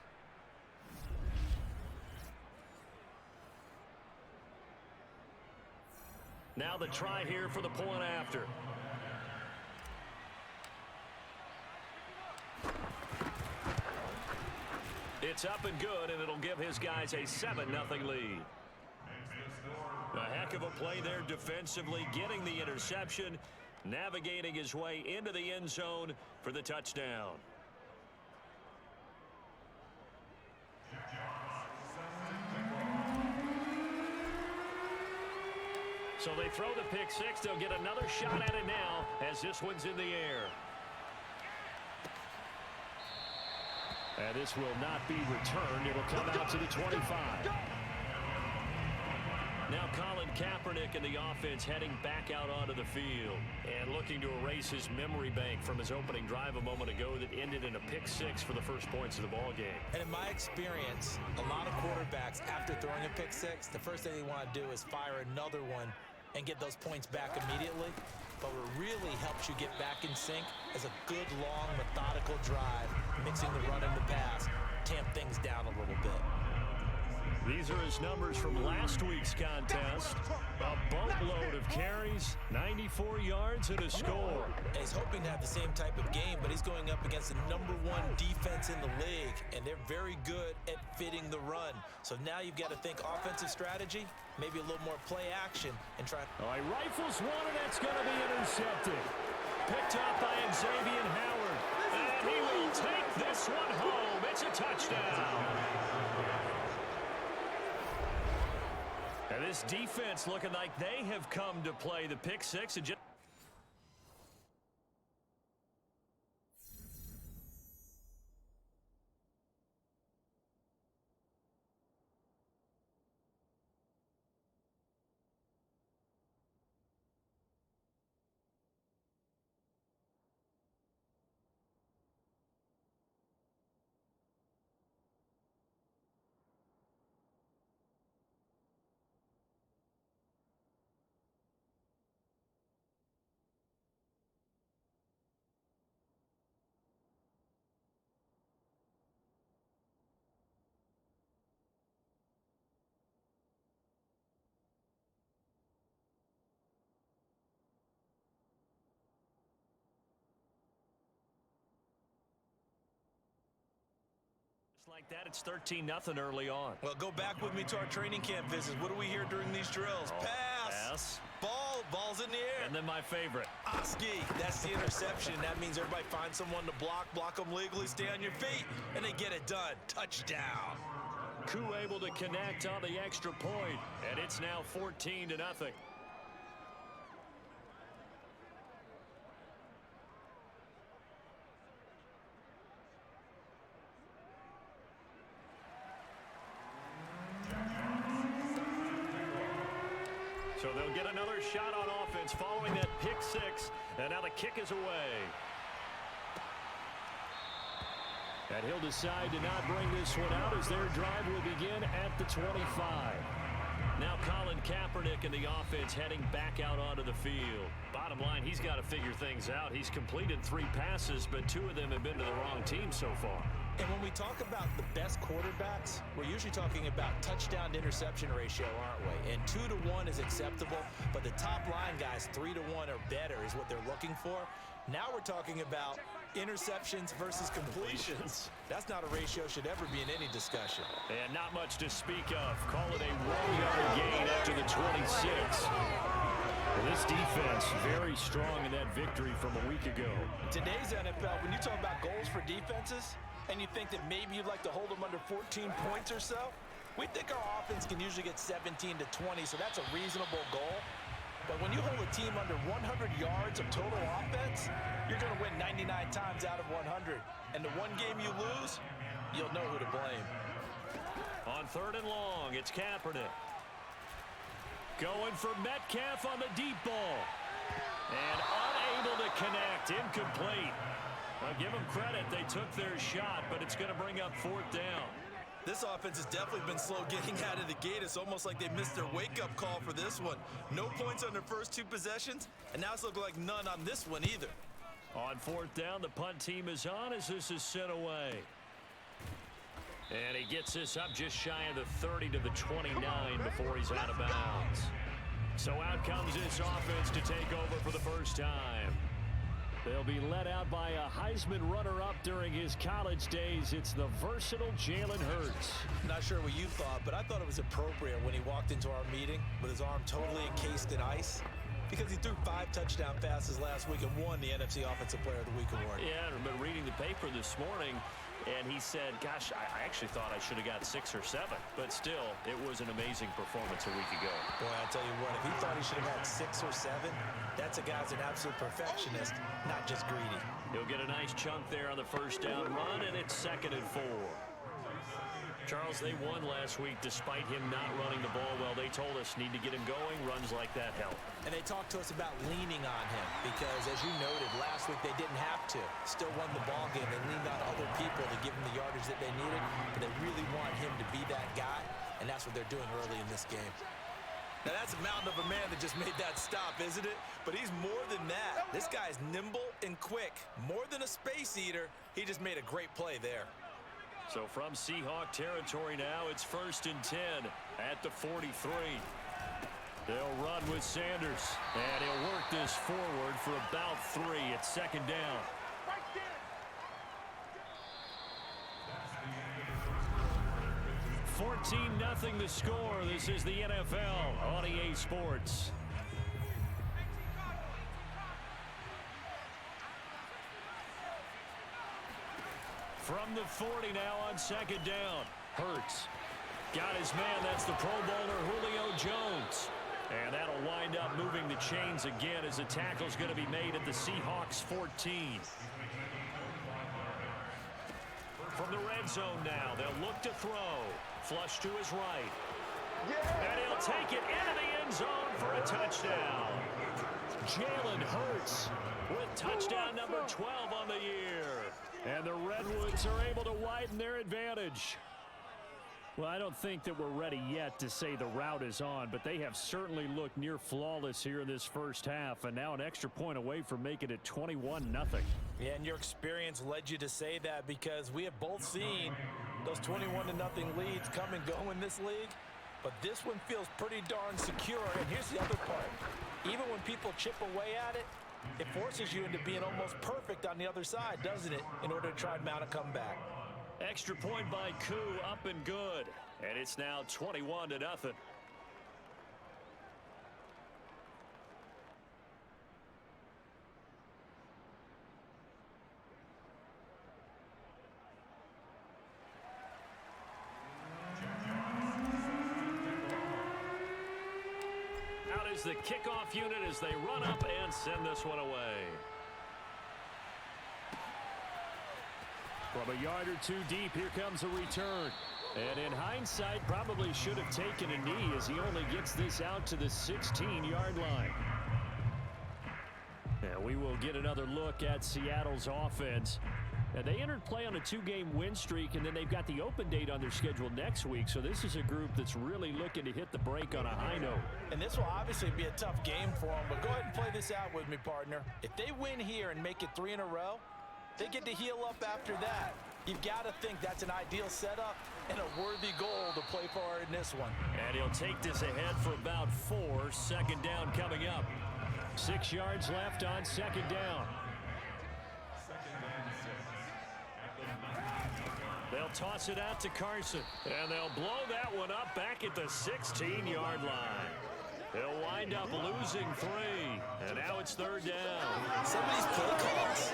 Now the try here for the point after. It's up and good, and it'll give his guys a 7-0 lead. A heck of a play there defensively, getting the interception, navigating his way into the end zone for the touchdown. So they throw the pick six. They'll get another shot at it now as this one's in the air. And this will not be returned. It'll come out to the 25. Now Colin Kaepernick and the offense heading back out onto the field and looking to erase his memory bank from his opening drive a moment ago that ended in a pick six for the first points of the ball game. And in my experience, a lot of quarterbacks, after throwing a pick six, the first thing they want to do is fire another one and get those points back immediately. But what really helps you get back in sync is a good, long, methodical drive, mixing the run and the pass, tamp things down a little bit. These are his numbers from last week's contest. A boatload of carries, 94 yards, and a score. And he's hoping to have the same type of game, but he's going up against the #1 defense in the league, and they're very good at fitting the run. So now you've got to think offensive strategy, maybe a little more play action, and try. All right, rifles one, and that's going to be intercepted. Picked up by Xavier Howard. And he will take this one home. It's a touchdown. And this defense looking like they have come to play the pick six. And just like that, it's 13-0 early on. Well, go back with me to our training camp visits. What do we hear during these drills? Pass. Ball's in the air. And then my favorite. Oski, that's the interception. That means everybody finds someone to block them legally, stay on your feet, and they get it done. Touchdown. Koo able to connect on the extra point, and it's now 14-0. So they'll get another shot on offense following that pick six, and now the kick is away. And he'll decide to not bring this one out as their drive will begin at the 25. Now Colin Kaepernick and the offense heading back out onto the field. Bottom line, he's got to figure things out. He's completed 3 passes, but 2 of them have been to the wrong team so far. And when we talk about the best quarterbacks, we're usually talking about touchdown to interception ratio, aren't we? And 2 to 1 is acceptable, but the top line guys, 3 to 1 or better is what they're looking for. Now we're talking about interceptions versus completions. That's not a ratio should ever be in any discussion. And not much to speak of. Call it a 1-yard gain after the 26. Well, this defense very strong in that victory from a week ago. In today's NFL, when you talk about goals for defenses, and you think that maybe you'd like to hold them under 14 points or so, we think our offense can usually get 17 to 20, so that's a reasonable goal. But when you hold a team under 100 yards of total offense, you're going to win 99 times out of 100. And the one game you lose, you'll know who to blame. On 3rd and long, it's Kaepernick. Going for Metcalf on the deep ball. And unable to connect. Incomplete. I'll give them credit. They took their shot, but it's going to bring up 4th down. This offense has definitely been slow getting out of the gate. It's almost like they missed their wake-up call for this one. No points on their first 2 possessions, and now it's looking like none on this one either. On 4th down, the punt team is on as this is sent away. And he gets this up just shy of the 30 to the 29 before he's out of bounds. So out comes this offense to take over for the first time. They'll be led out by a Heisman runner-up during his college days. It's the versatile Jalen Hurts. Not sure what you thought, but I thought it was appropriate when he walked into our meeting with his arm totally encased in ice, because he threw 5 touchdown passes last week and won the NFC Offensive Player of the Week award. Yeah, I've been reading the paper this morning, and he said, gosh, I actually thought I should have got 6 or 7. But still, it was an amazing performance a week ago. Boy, I'll tell you what, if he thought he should have got 6 or 7, that's a guy who's an absolute perfectionist, not just greedy. He'll get a nice chunk there on the first down run, and it's 2nd and 4. Charles, they won last week despite him not running the ball well. They told us need to get him going. Runs like that help. And they talked to us about leaning on him because, as you noted, last week they didn't have to. Still won the ball game. They leaned on other people to give him the yardage that they needed, but they really want him to be that guy, and that's what they're doing early in this game. Now, that's a mountain of a man that just made that stop, isn't it? But he's more than that. This guy's nimble and quick. More than a space eater, he just made a great play there. So from Seahawk territory now, it's 1st and 10 at the 43. They'll run with Sanders, and he'll work this forward for about 3. It's 2nd down. 14-0 the score. This is the NFL on EA Sports. From the 40 now on 2nd down. Hurts got his man. That's the Pro Bowler Julio Jones. And that'll wind up moving the chains again as the tackle's going to be made at the Seahawks 14. From the red zone now, they'll look to throw. Flush to his right. And he'll take it into the end zone for a touchdown. Jalen Hurts with touchdown number 12 on the year. And the Redwoods are able to widen their advantage. Well, I don't think that we're ready yet to say the route is on, but they have certainly looked near flawless here in this first half, and now an extra point away from making it 21-0. Yeah, and your experience led you to say that because we have both seen those 21-0 leads come and go in this league, but this one feels pretty darn secure. And here's the other part. Even when people chip away at it, it forces you into being almost perfect on the other side, doesn't it, in order to try and mount a comeback. Extra point by Koo, up and good. And it's now 21-0. Out is the kickoff unit as they run up and send this one away. From a yard or 2 deep, here comes a return. And in hindsight, probably should have taken a knee as he only gets this out to the 16-yard line. And we will get another look at Seattle's offense. And they entered play on a 2-game win streak, and then they've got the open date on their schedule next week. So this is a group that's really looking to hit the break on a high note. And this will obviously be a tough game for them, but go ahead and play this out with me, partner. If they win here and make it 3 in a row, they get to heal up after that. You've got to think that's an ideal setup and a worthy goal to play for in this one. And he'll take this ahead for about 4. 2nd down coming up. 6 yards left on 2nd down. They'll toss it out to Carson. And they'll blow that one up back at the 16-yard line. They'll wind up losing 3. And now it's 3rd down. Some of these play calls,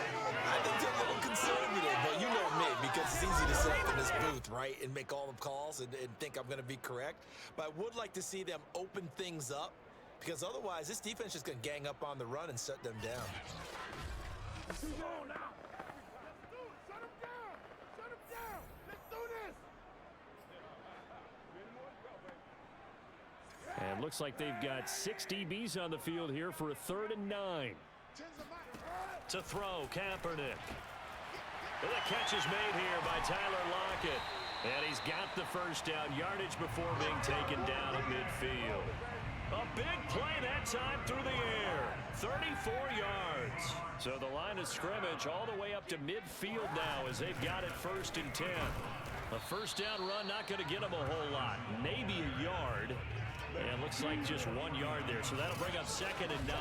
I think they're a little conservative, but you know me, because it's easy to sit up in this booth, right, and make all the calls and think I'm going to be correct. But I would like to see them open things up, because otherwise this defense is going to gang up on the run and shut them down. Let's go now. Shut him down. Shut him down. Let's do this. And looks like they've got 6 DBs on the field here for a 3rd and 9. To throw, Kaepernick. And the catch is made here by Tyler Lockett. And he's got the first down yardage before being taken down at midfield. A big play that time through the air. 34 yards. So the line of scrimmage all the way up to midfield now as they've got it 1st and 10. A first down run not going to get them a whole lot. Maybe a yard. And looks like just 1 yard there. So that'll bring up 2nd and 9.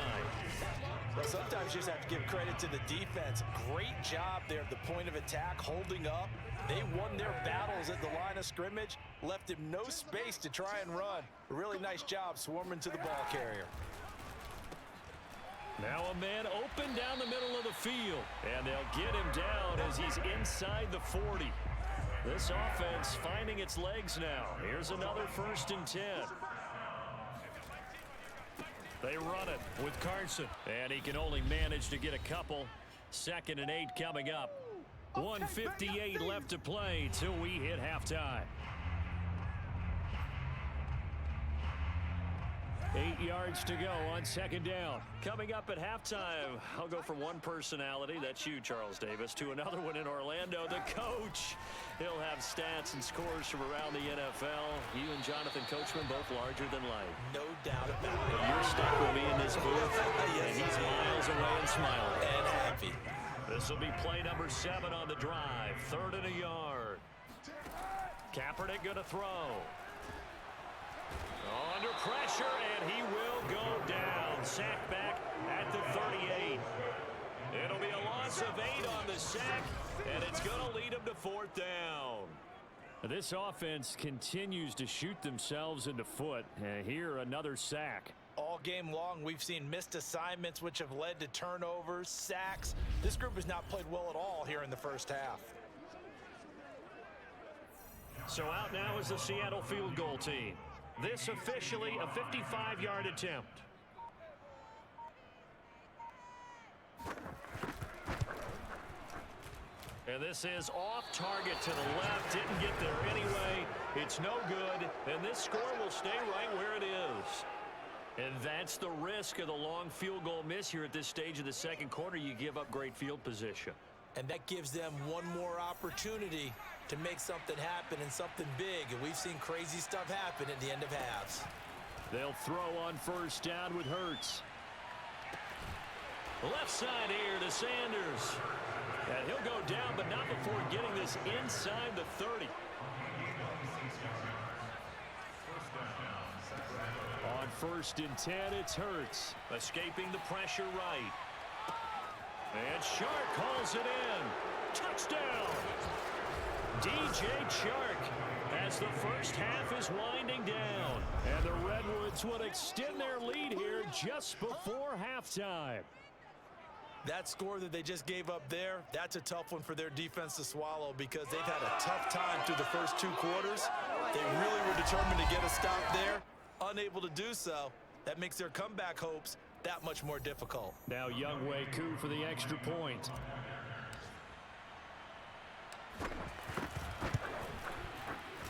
Well, sometimes you just have to give credit to the defense. Great job there at the point of attack, holding up. They won their battles at the line of scrimmage, left him no space to try and run. A really nice job swarming to the ball carrier. Now a man open down the middle of the field. And they'll get him down as he's inside the 40. This offense finding its legs now. Here's another 1st and 10. They run it with Carson. And he can only manage to get a couple. 2nd and 8 coming up. 1:58 left to play till we hit halftime. 8 yards to go on 2nd down. Coming up at halftime, I'll go from one personality, that's you, Charles Davis, to another one in Orlando, the coach. He'll have stats and scores from around the NFL. You and Jonathan Coachman both larger than life. No doubt about it. You're stuck with me in this booth, and he's miles away and smiling. And happy. This will be play number 7 on the drive. 3rd and a yard. Kaepernick going to throw. Under pressure, and he will go down. Sack back at the 38. It'll be a loss of 8 on the sack, and it's going to lead him to 4th down. This offense continues to shoot themselves in the foot. And here, another sack. All game long, we've seen missed assignments, which have led to turnovers, sacks. This group has not played well at all here in the first half. So out now is the Seattle field goal team. This officially a 55-yard attempt. And this is off target to the left. Didn't get there anyway. It's no good. And this score will stay right where it is. And that's the risk of the long field goal miss here at this stage of the 2nd quarter. You give up great field position. And that gives them one more opportunity to make something happen and something big. And we've seen crazy stuff happen at the end of halves. They'll throw on 1st down with Hurts. Left side here to Sanders. And he'll go down, but not before getting this inside the 30. On 1st and 10, it's Hurts. Escaping the pressure right. And Shark calls it in. Touchdown! DJ Chark as the first half is winding down. And the Redwoods would extend their lead here just before halftime. That score that they just gave up there, that's a tough one for their defense to swallow because they've had a tough time through the first 2 quarters. They really were determined to get a stop there. Unable to do so, that makes their comeback hopes that much more difficult. Now Younghoe Koo for the extra point.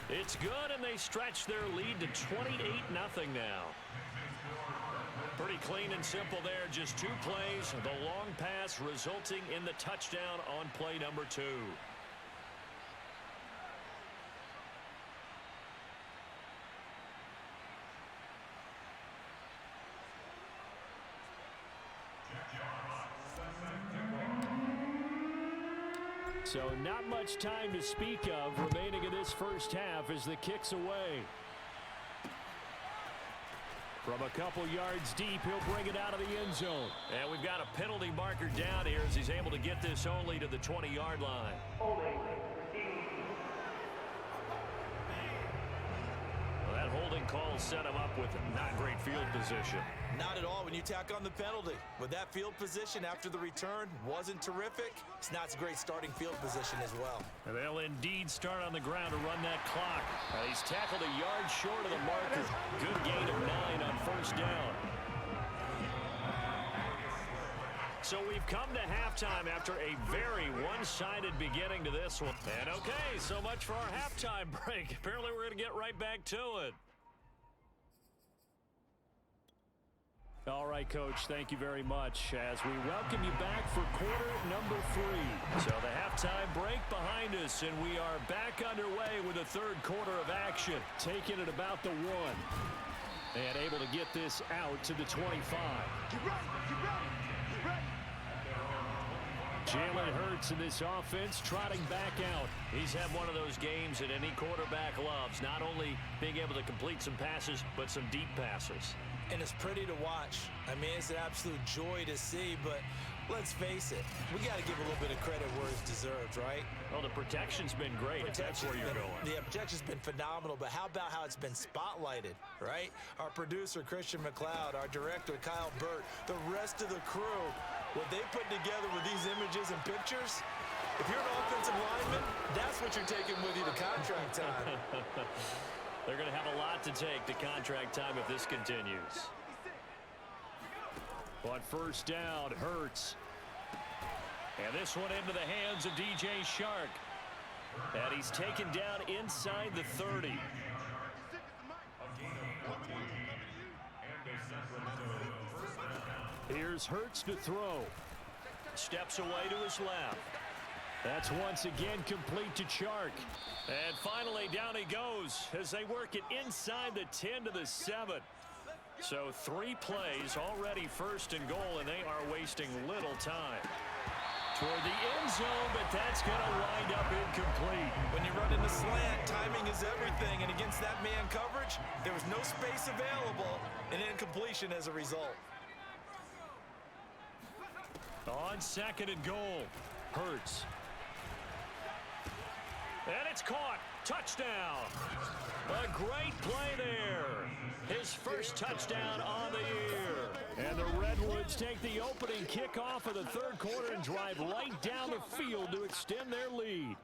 It's good, and they stretch their lead to 28-0 now. Pretty clean and simple there. Just 2 plays. The long pass resulting in the touchdown on play number 2. So not much time to speak of remaining in this first half as the kick's away. From a couple yards deep, he'll bring it out of the end zone. And we've got a penalty marker down here as he's able to get this only to the 20-yard line. Well, that holding call set him up with not great field position. Not at all when you tack on the penalty. With that field position after the return wasn't terrific. It's not a great starting field position as well. And they'll indeed start on the ground to run that clock. He's tackled a yard short of the marker. Good gain of 9 on 1st down. So we've come to halftime after a very one-sided beginning to this one. And okay, so much for our halftime break. Apparently we're going to get right back to it. All right, Coach, thank you very much as we welcome you back for quarter number 3. So the halftime break behind us, and we are back underway with the third quarter of action. Taking it about the 1. And able to get this out to the 25. Jalen Hurts in this offense trotting back out. He's had one of those games that any quarterback loves, not only being able to complete some passes, but some deep passes. And it's pretty to watch. I mean, it's an absolute joy to see, but let's face it, we got to give a little bit of credit where it's deserved, right? Well, the protection's been great, if that's where you're going. The protection's been phenomenal, but how about how it's been spotlighted, right? Our producer, Christian McLeod, our director, Kyle Burt, the rest of the crew, what they put together with these images and pictures, if you're an offensive lineman, that's what you're taking with you to contract time. They're going to have a lot to take to contract time if this continues. On first down, Hurts. And this one into the hands of DJ Shark. And he's taken down inside the 30. Here's Hurts to throw. Steps away to his left. That's once again complete to Shark. And finally, down he goes as they work it inside the 10 to the 7. So 3 plays already first and goal, and they are wasting little time. Toward the end zone, but that's going to wind up incomplete. When you run in the slant, timing is everything, and against that man coverage, there was no space available, and incompletion as a result. On second and goal, Hurts. And it's caught. Touchdown. A great play there. His first touchdown on the year. And the Redwoods take the opening kickoff of the third quarter and drive right down the field to extend their lead.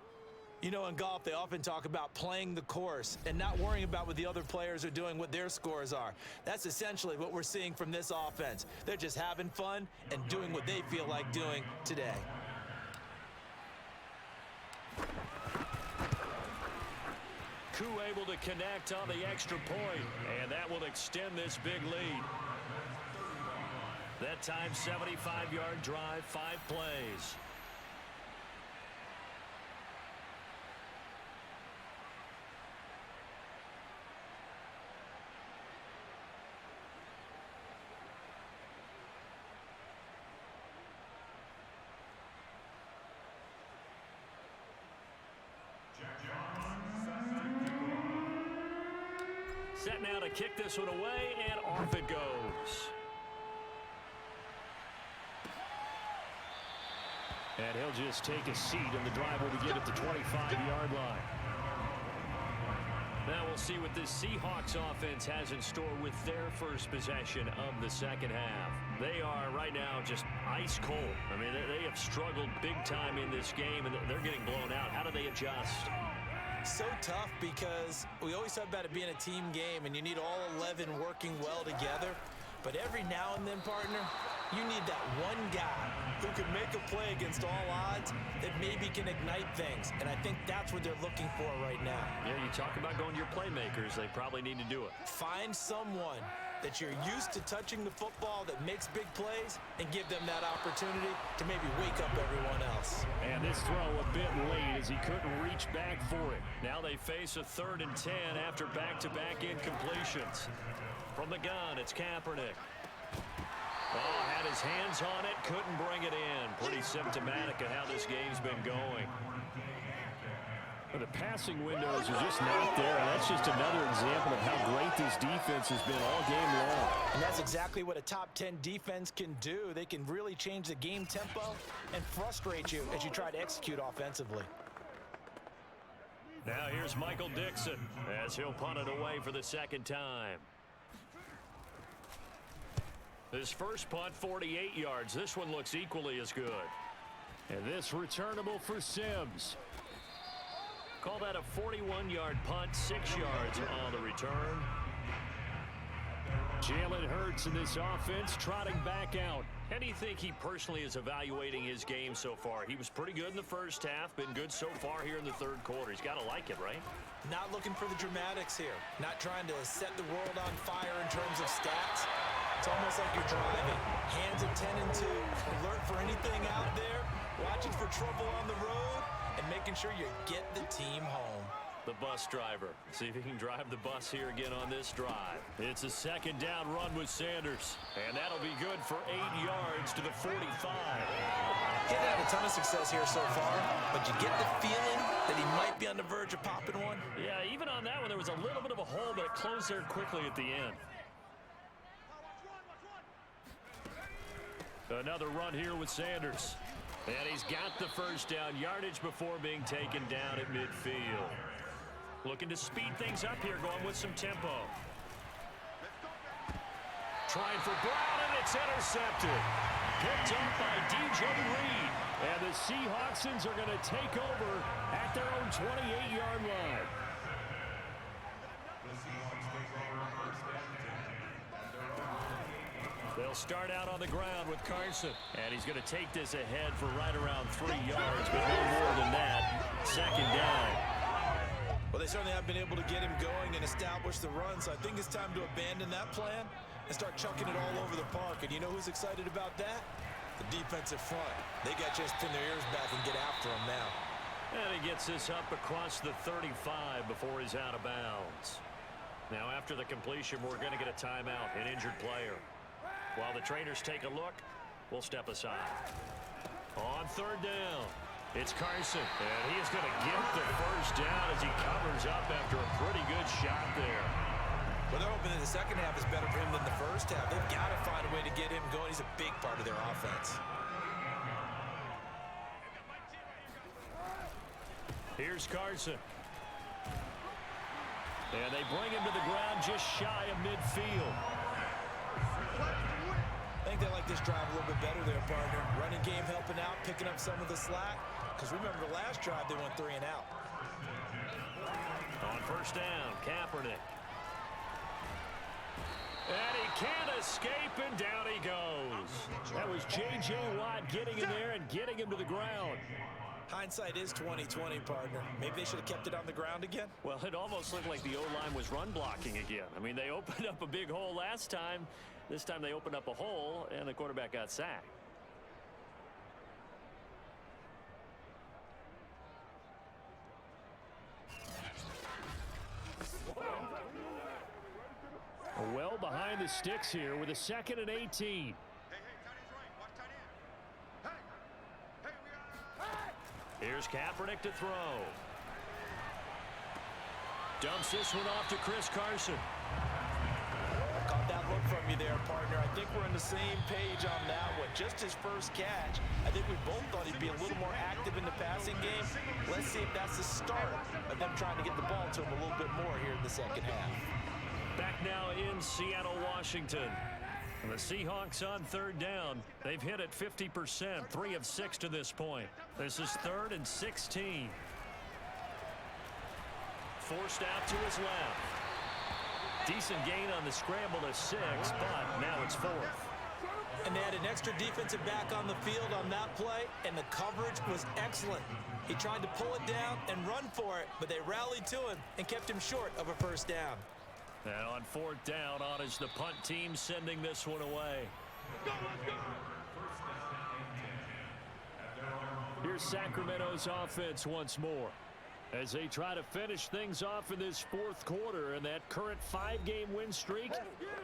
You know, in golf, they often talk about playing the course and not worrying about what the other players are doing, what their scores are. That's essentially what we're seeing from this offense. They're just having fun and doing what they feel like doing today. Koo able to connect on the extra point, and that will extend this big lead. That time, 75-yard drive, 5 plays. Set now to kick this one away, and off it goes. And he'll just take a seat, and the drive will begin at the 25-yard line. Now we'll see what this Seahawks offense has in store with their first possession of the second half. They are right now just ice cold. I mean, they have struggled big time in this game, and they're getting blown out. How do they adjust? So tough because we always talk about it being a team game and you need all 11 working well together. But every now and then, partner, you need that one guy who can make a play against all odds that maybe can ignite things. And I think that's what they're looking for right now. Yeah, you talk about going to your playmakers. They probably need to do it. Find someone that you're used to touching the football that makes big plays and give them that opportunity to maybe wake up everyone else. And this throw a bit late as he couldn't reach back for it. Now they face a 3rd and 10 after back-to-back incompletions. From the gun, it's Kaepernick. Oh, had his hands on it, couldn't bring it in. Pretty symptomatic of how this game's been going. The passing windows are just not there. And that's just another example of how great this defense has been all game long. And that's exactly what a top 10 defense can do. They can really change the game tempo and frustrate you as you try to execute offensively. Now here's Michael Dixon as he'll punt it away for the second time. His first punt, 48 yards. This one looks equally as good. And this returnable for Sims. Call that a 41-yard punt, 6 yards on the return. Jalen Hurts in this offense trotting back out. How do you think he personally is evaluating his game so far? He was pretty good in the first half, been good so far here in the third quarter. He's got to like it, right? Not looking for the dramatics here. Not trying to set the world on fire in terms of stats. It's almost like you're driving. Hands at 10 and 2, alert for anything out there, watching for trouble on the road, and making sure you get the team home. The bus driver. See if he can drive the bus here again on this drive. It's a second down run with Sanders. And that'll be good for 8 yards to the 45. He hasn't had a ton of success here so far, but you get the feeling that he might be on the verge of popping one. Yeah, even on that one, there was a little bit of a hole, but it closed there quickly at the end. Another run here with Sanders. And he's got the first down yardage before being taken down at midfield. Looking to speed things up here, going with some tempo. Trying for Brown, and it's intercepted. Picked up by DJ Reed. And the Seahawksons are going to take over at their own 28-yard line. They'll start out on the ground with Carson. And he's going to take this ahead for right around 3 yards, but no more than that. Second down. Well, they certainly have been able to get him going and establish the run, so I think it's time to abandon that plan and start chucking it all over the park. And you know who's excited about that? The defensive front. They got just pin their ears back and get after him now. And he gets this up across the 35 before he's out of bounds. Now, after the completion, we're going to get a timeout, an injured player. While the trainers take a look, we'll step aside. On third down, it's Carson, and he is going to get the first down as he covers up after a pretty good shot there. Well, they're hoping that the second half is better for him than the first half. They've got to find a way to get him going. He's a big part of their offense. Here's Carson. And they bring him to the ground just shy of midfield. I think they like this drive a little bit better there, partner. Running game helping out, picking up some of the slack. Because remember, the last drive, they went 3 and out. On first down, Kaepernick. And he can't escape, and down he goes. That was J.J. Watt getting in there and getting him to the ground. Hindsight is 20/20, partner. Maybe they should have kept it on the ground again. Well, it almost looked like the O-line was run blocking again. I mean, they opened up a big hole last time. This time they opened up a hole, and the quarterback got sacked. Well behind the sticks here with a 2nd and 18. Here's Kaepernick to throw. Dumps this one off to Chris Carson. Caught that look from you there, partner. I think we're on the same page on that one. Just his first catch. I think we both thought he'd be a little more active in the passing game. Let's see if that's the start of them trying to get the ball to him a little bit more here in the second half. Back now in Seattle, Washington. And the Seahawks on third down. They've hit it 50%, 3 of 6 to this point. This is 3rd and 16. Forced out to his left. Decent gain on the scramble to 6, but now it's 4th. And they had an extra defensive back on the field on that play, and the coverage was excellent. He tried to pull it down and run for it, but they rallied to him and kept him short of a first down. And on 4th down, on is the punt team sending this one away. Here's Sacramento's offense once more as they try to finish things off in this 4th quarter, and that current 5-game win streak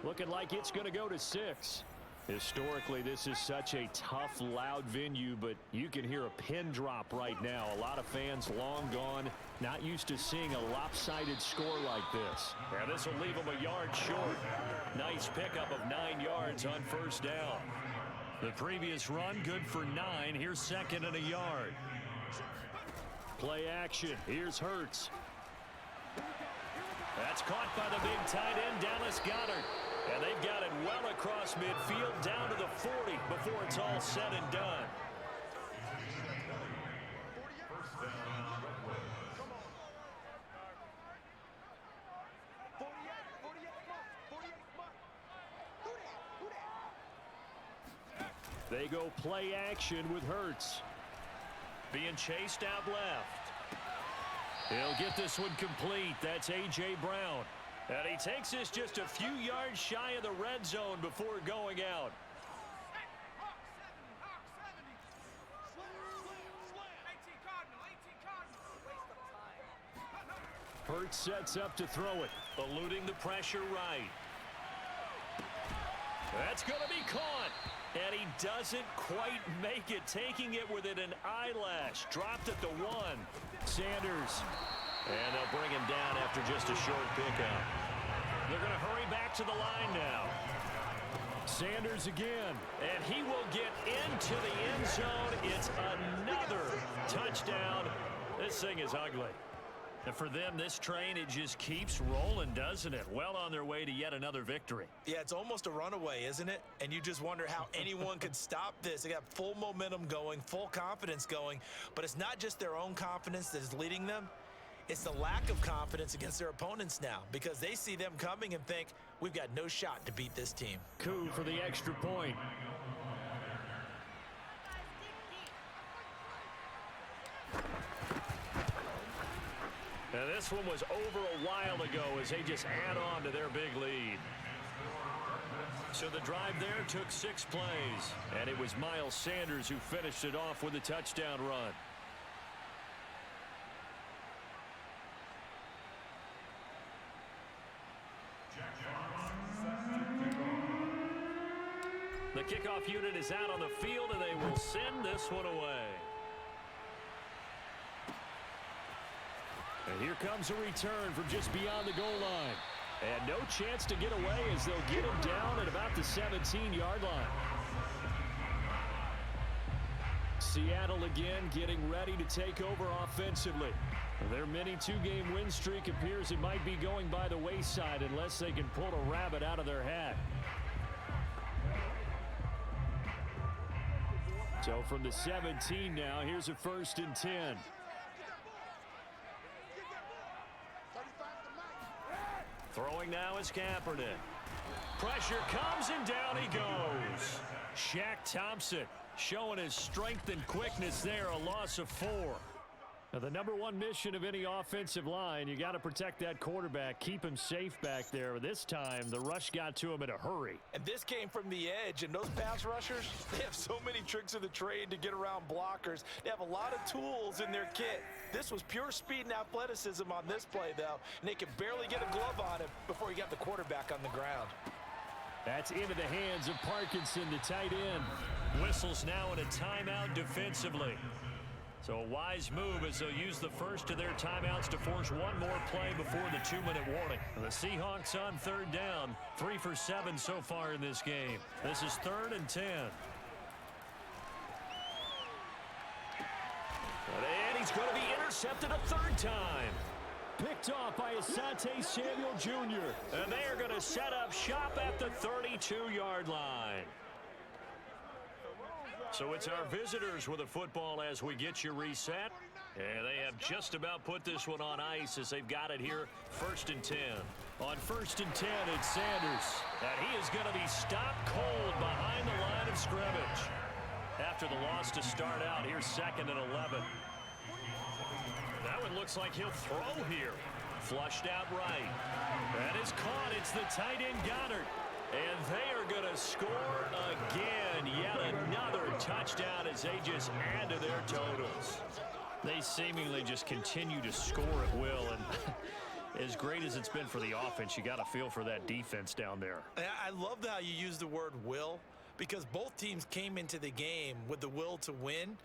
looking like it's going to go to 6. Historically, this is such a tough, loud venue, but you can hear a pin drop right now. A lot of fans long gone, not used to seeing a lopsided score like this. Yeah, this will leave them a yard short. Nice pickup of 9 yards on first down. The previous run, good for 9. Here's 2nd and a yard. Play action. Here's Hurts. That's caught by the big tight end, Dallas Goedert. And they've got it well across midfield down to the 40 before it's all said and done. They go play action with Hurts. Being chased out left. He'll get this one complete. That's A.J. Brown. And he takes this just a few yards shy of the red zone before going out. Hurts sets up to throw it. Eluding the pressure right. That's going to be caught. And he doesn't quite make it, taking it within an eyelash. Dropped at the 1. Sanders. And they'll bring him down after just a short pickup. They're going to hurry back to the line now. Sanders again. And he will get into the end zone. It's another touchdown. This thing is ugly. And for them, this train, it just keeps rolling, doesn't it? Well on their way to yet another victory. Yeah, it's almost a runaway, isn't it? And you just wonder how anyone could stop this. They got full momentum going, full confidence going. But it's not just their own confidence that is leading them. It's the lack of confidence against their opponents now, because they see them coming and think, we've got no shot to beat this team. Coup for the extra point. Now this one was over a while ago as they just add on to their big lead. So the drive there took 6 plays, and it was Miles Sanders who finished it off with a touchdown run. The kickoff unit is out on the field, and they will send this one away. And here comes a return from just beyond the goal line. And no chance to get away as they'll get him down at about the 17-yard line. Seattle again getting ready to take over offensively. Their mini 2-game win streak appears it might be going by the wayside unless they can pull a rabbit out of their hat. So from the 17 now, here's a 1st and 10. Throwing now is Kaepernick. Pressure comes and down he goes. Shaq Thompson showing his strength and quickness there, a loss of 4. Now, the number one mission of any offensive line, you got to protect that quarterback, keep him safe back there. This time, the rush got to him in a hurry. And this came from the edge, and those pass rushers, they have so many tricks of the trade to get around blockers. They have a lot of tools in their kit. This was pure speed and athleticism on this play, though, and they could barely get a glove on him before he got the quarterback on the ground. That's into the hands of Parkinson, the tight end. Whistles now in a timeout defensively. So a wise move as they'll use the first of their timeouts to force one more play before the 2-minute warning. The Seahawks on 3rd down, 3 for 7 so far in this game. This is 3rd and 10. And he's going to be intercepted a 3rd time. Picked off by Asante Samuel Jr. And they are going to set up shop at the 32-yard line. So it's our visitors with a football as we get you reset. And they have just about put this one on ice as they've got it here, 1st and 10. On 1st and 10, it's Sanders. And he is going to be stopped cold behind the line of scrimmage. After the loss to start out, here's 2nd and 11. That one looks like he'll throw here. Flushed out right. That is caught. It's the tight end Goddard. And they are going to score again. Yet another touchdown as they just add to their totals. They seemingly just continue to score at will. And as great as it's been for the offense, you got to feel for that defense down there. I love how you use the word will, because both teams came into the game with the will to win.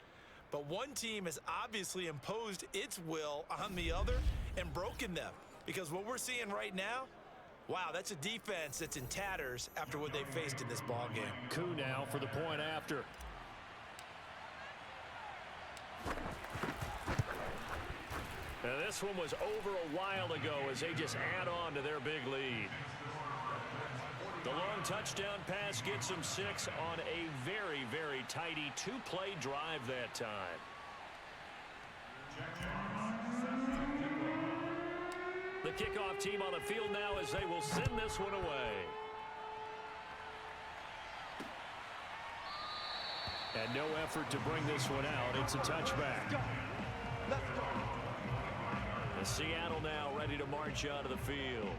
But one team has obviously imposed its will on the other and broken them. Because what we're seeing right now, wow, that's a defense that's in tatters after what they faced in this ballgame. Coup now for the point after. Now this one was over a while ago as they just add on to their big lead. The long touchdown pass gets them 6 on a very, very tidy 2-play drive that time. The kickoff team on the field now as they will send this one away. And no effort to bring this one out. It's a touchback. The Seattle now ready to march out of the field.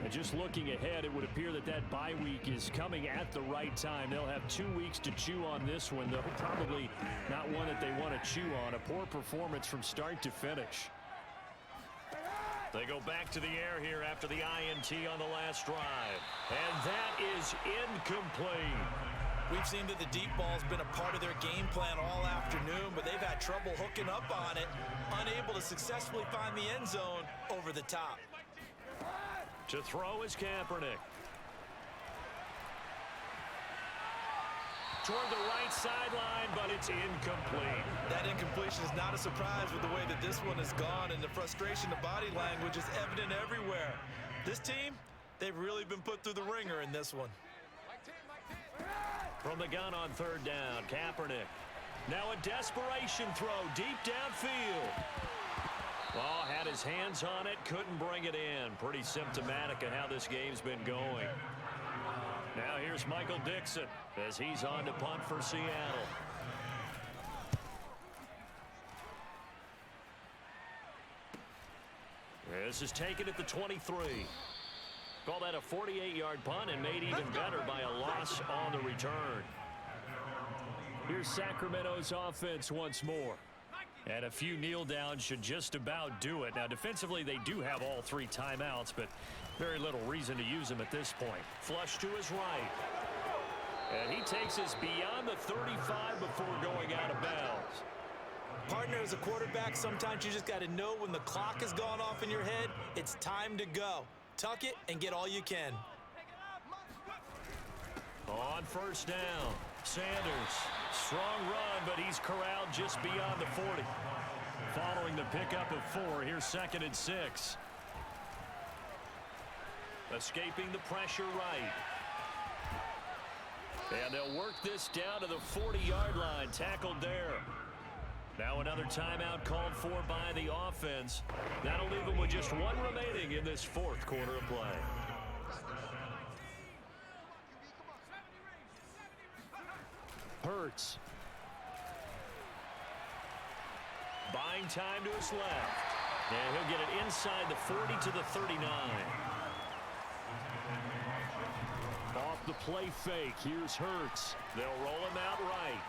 And just looking ahead, it would appear that that bye week is coming at the right time. They'll have 2 weeks to chew on this one, though probably not one that they want to chew on. A poor performance from start to finish. They go back to the air here after the INT on the last drive. And that is incomplete. We've seen that the deep ball's been a part of their game plan all afternoon, but they've had trouble hooking up on it, unable to successfully find the end zone over the top. To throw is Kaepernick. Toward the right sideline, but it's incomplete. That incompletion is not a surprise with the way that this one has gone, and the frustration, the body language is evident everywhere. This team, they've really been put through the ringer in this one. From the gun on third down, Kaepernick. Now a desperation throw deep downfield. Oh, had his hands on it, couldn't bring it in. Pretty symptomatic of how this game's been going. Now here's Michael Dixon as he's on to punt for Seattle. This is taken at the 23. Call that a 48-yard punt and made even better by a loss on the return. Here's Sacramento's offense once more. And a few kneel downs should just about do it. Now, defensively, they do have all 3 timeouts, but very little reason to use them at this point. Flush to his right. And he takes us beyond the 35 before going out of bounds. Partner, as a quarterback, sometimes you just got to know when the clock has gone off in your head, it's time to go. Tuck it and get all you can. On first down, Sanders. Strong run, but he's corralled just beyond the 40. Following the pickup of 4, here's 2nd and 6. Escaping the pressure right. And they'll work this down to the 40-yard line. Tackled there. Now another timeout called for by the offense. That'll leave them with just 1 remaining in this 4th quarter of play. Hurts. Buying time to his left. And he'll get it inside the 40 to the 39. Off the play fake, here's Hurts. They'll roll him out right.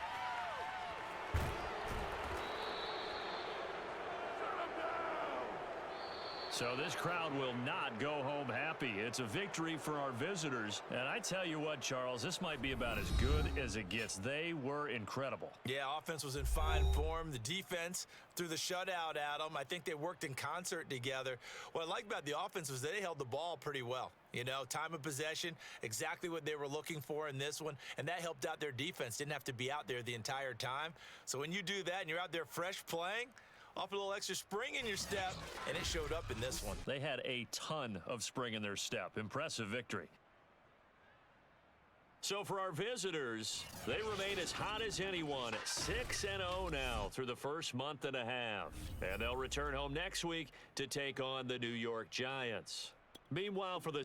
So this crowd will not go home happy. It's a victory for our visitors. And I tell you what, Charles, this might be about as good as it gets. They were incredible. Yeah, offense was in fine form. The defense threw the shutout at them. I think they worked in concert together. What I like about the offense was they held the ball pretty well. You know, time of possession, exactly what they were looking for in this one, and that helped out their defense. Didn't have to be out there the entire time. So when you do that and you're out there fresh playing, off a little extra spring in your step, and it showed up in this one. They had a ton of spring in their step. Impressive victory. So for our visitors, they remain as hot as anyone at 6-0 now through the first month and a half. And they'll return home next week to take on the New York Giants. Meanwhile, for the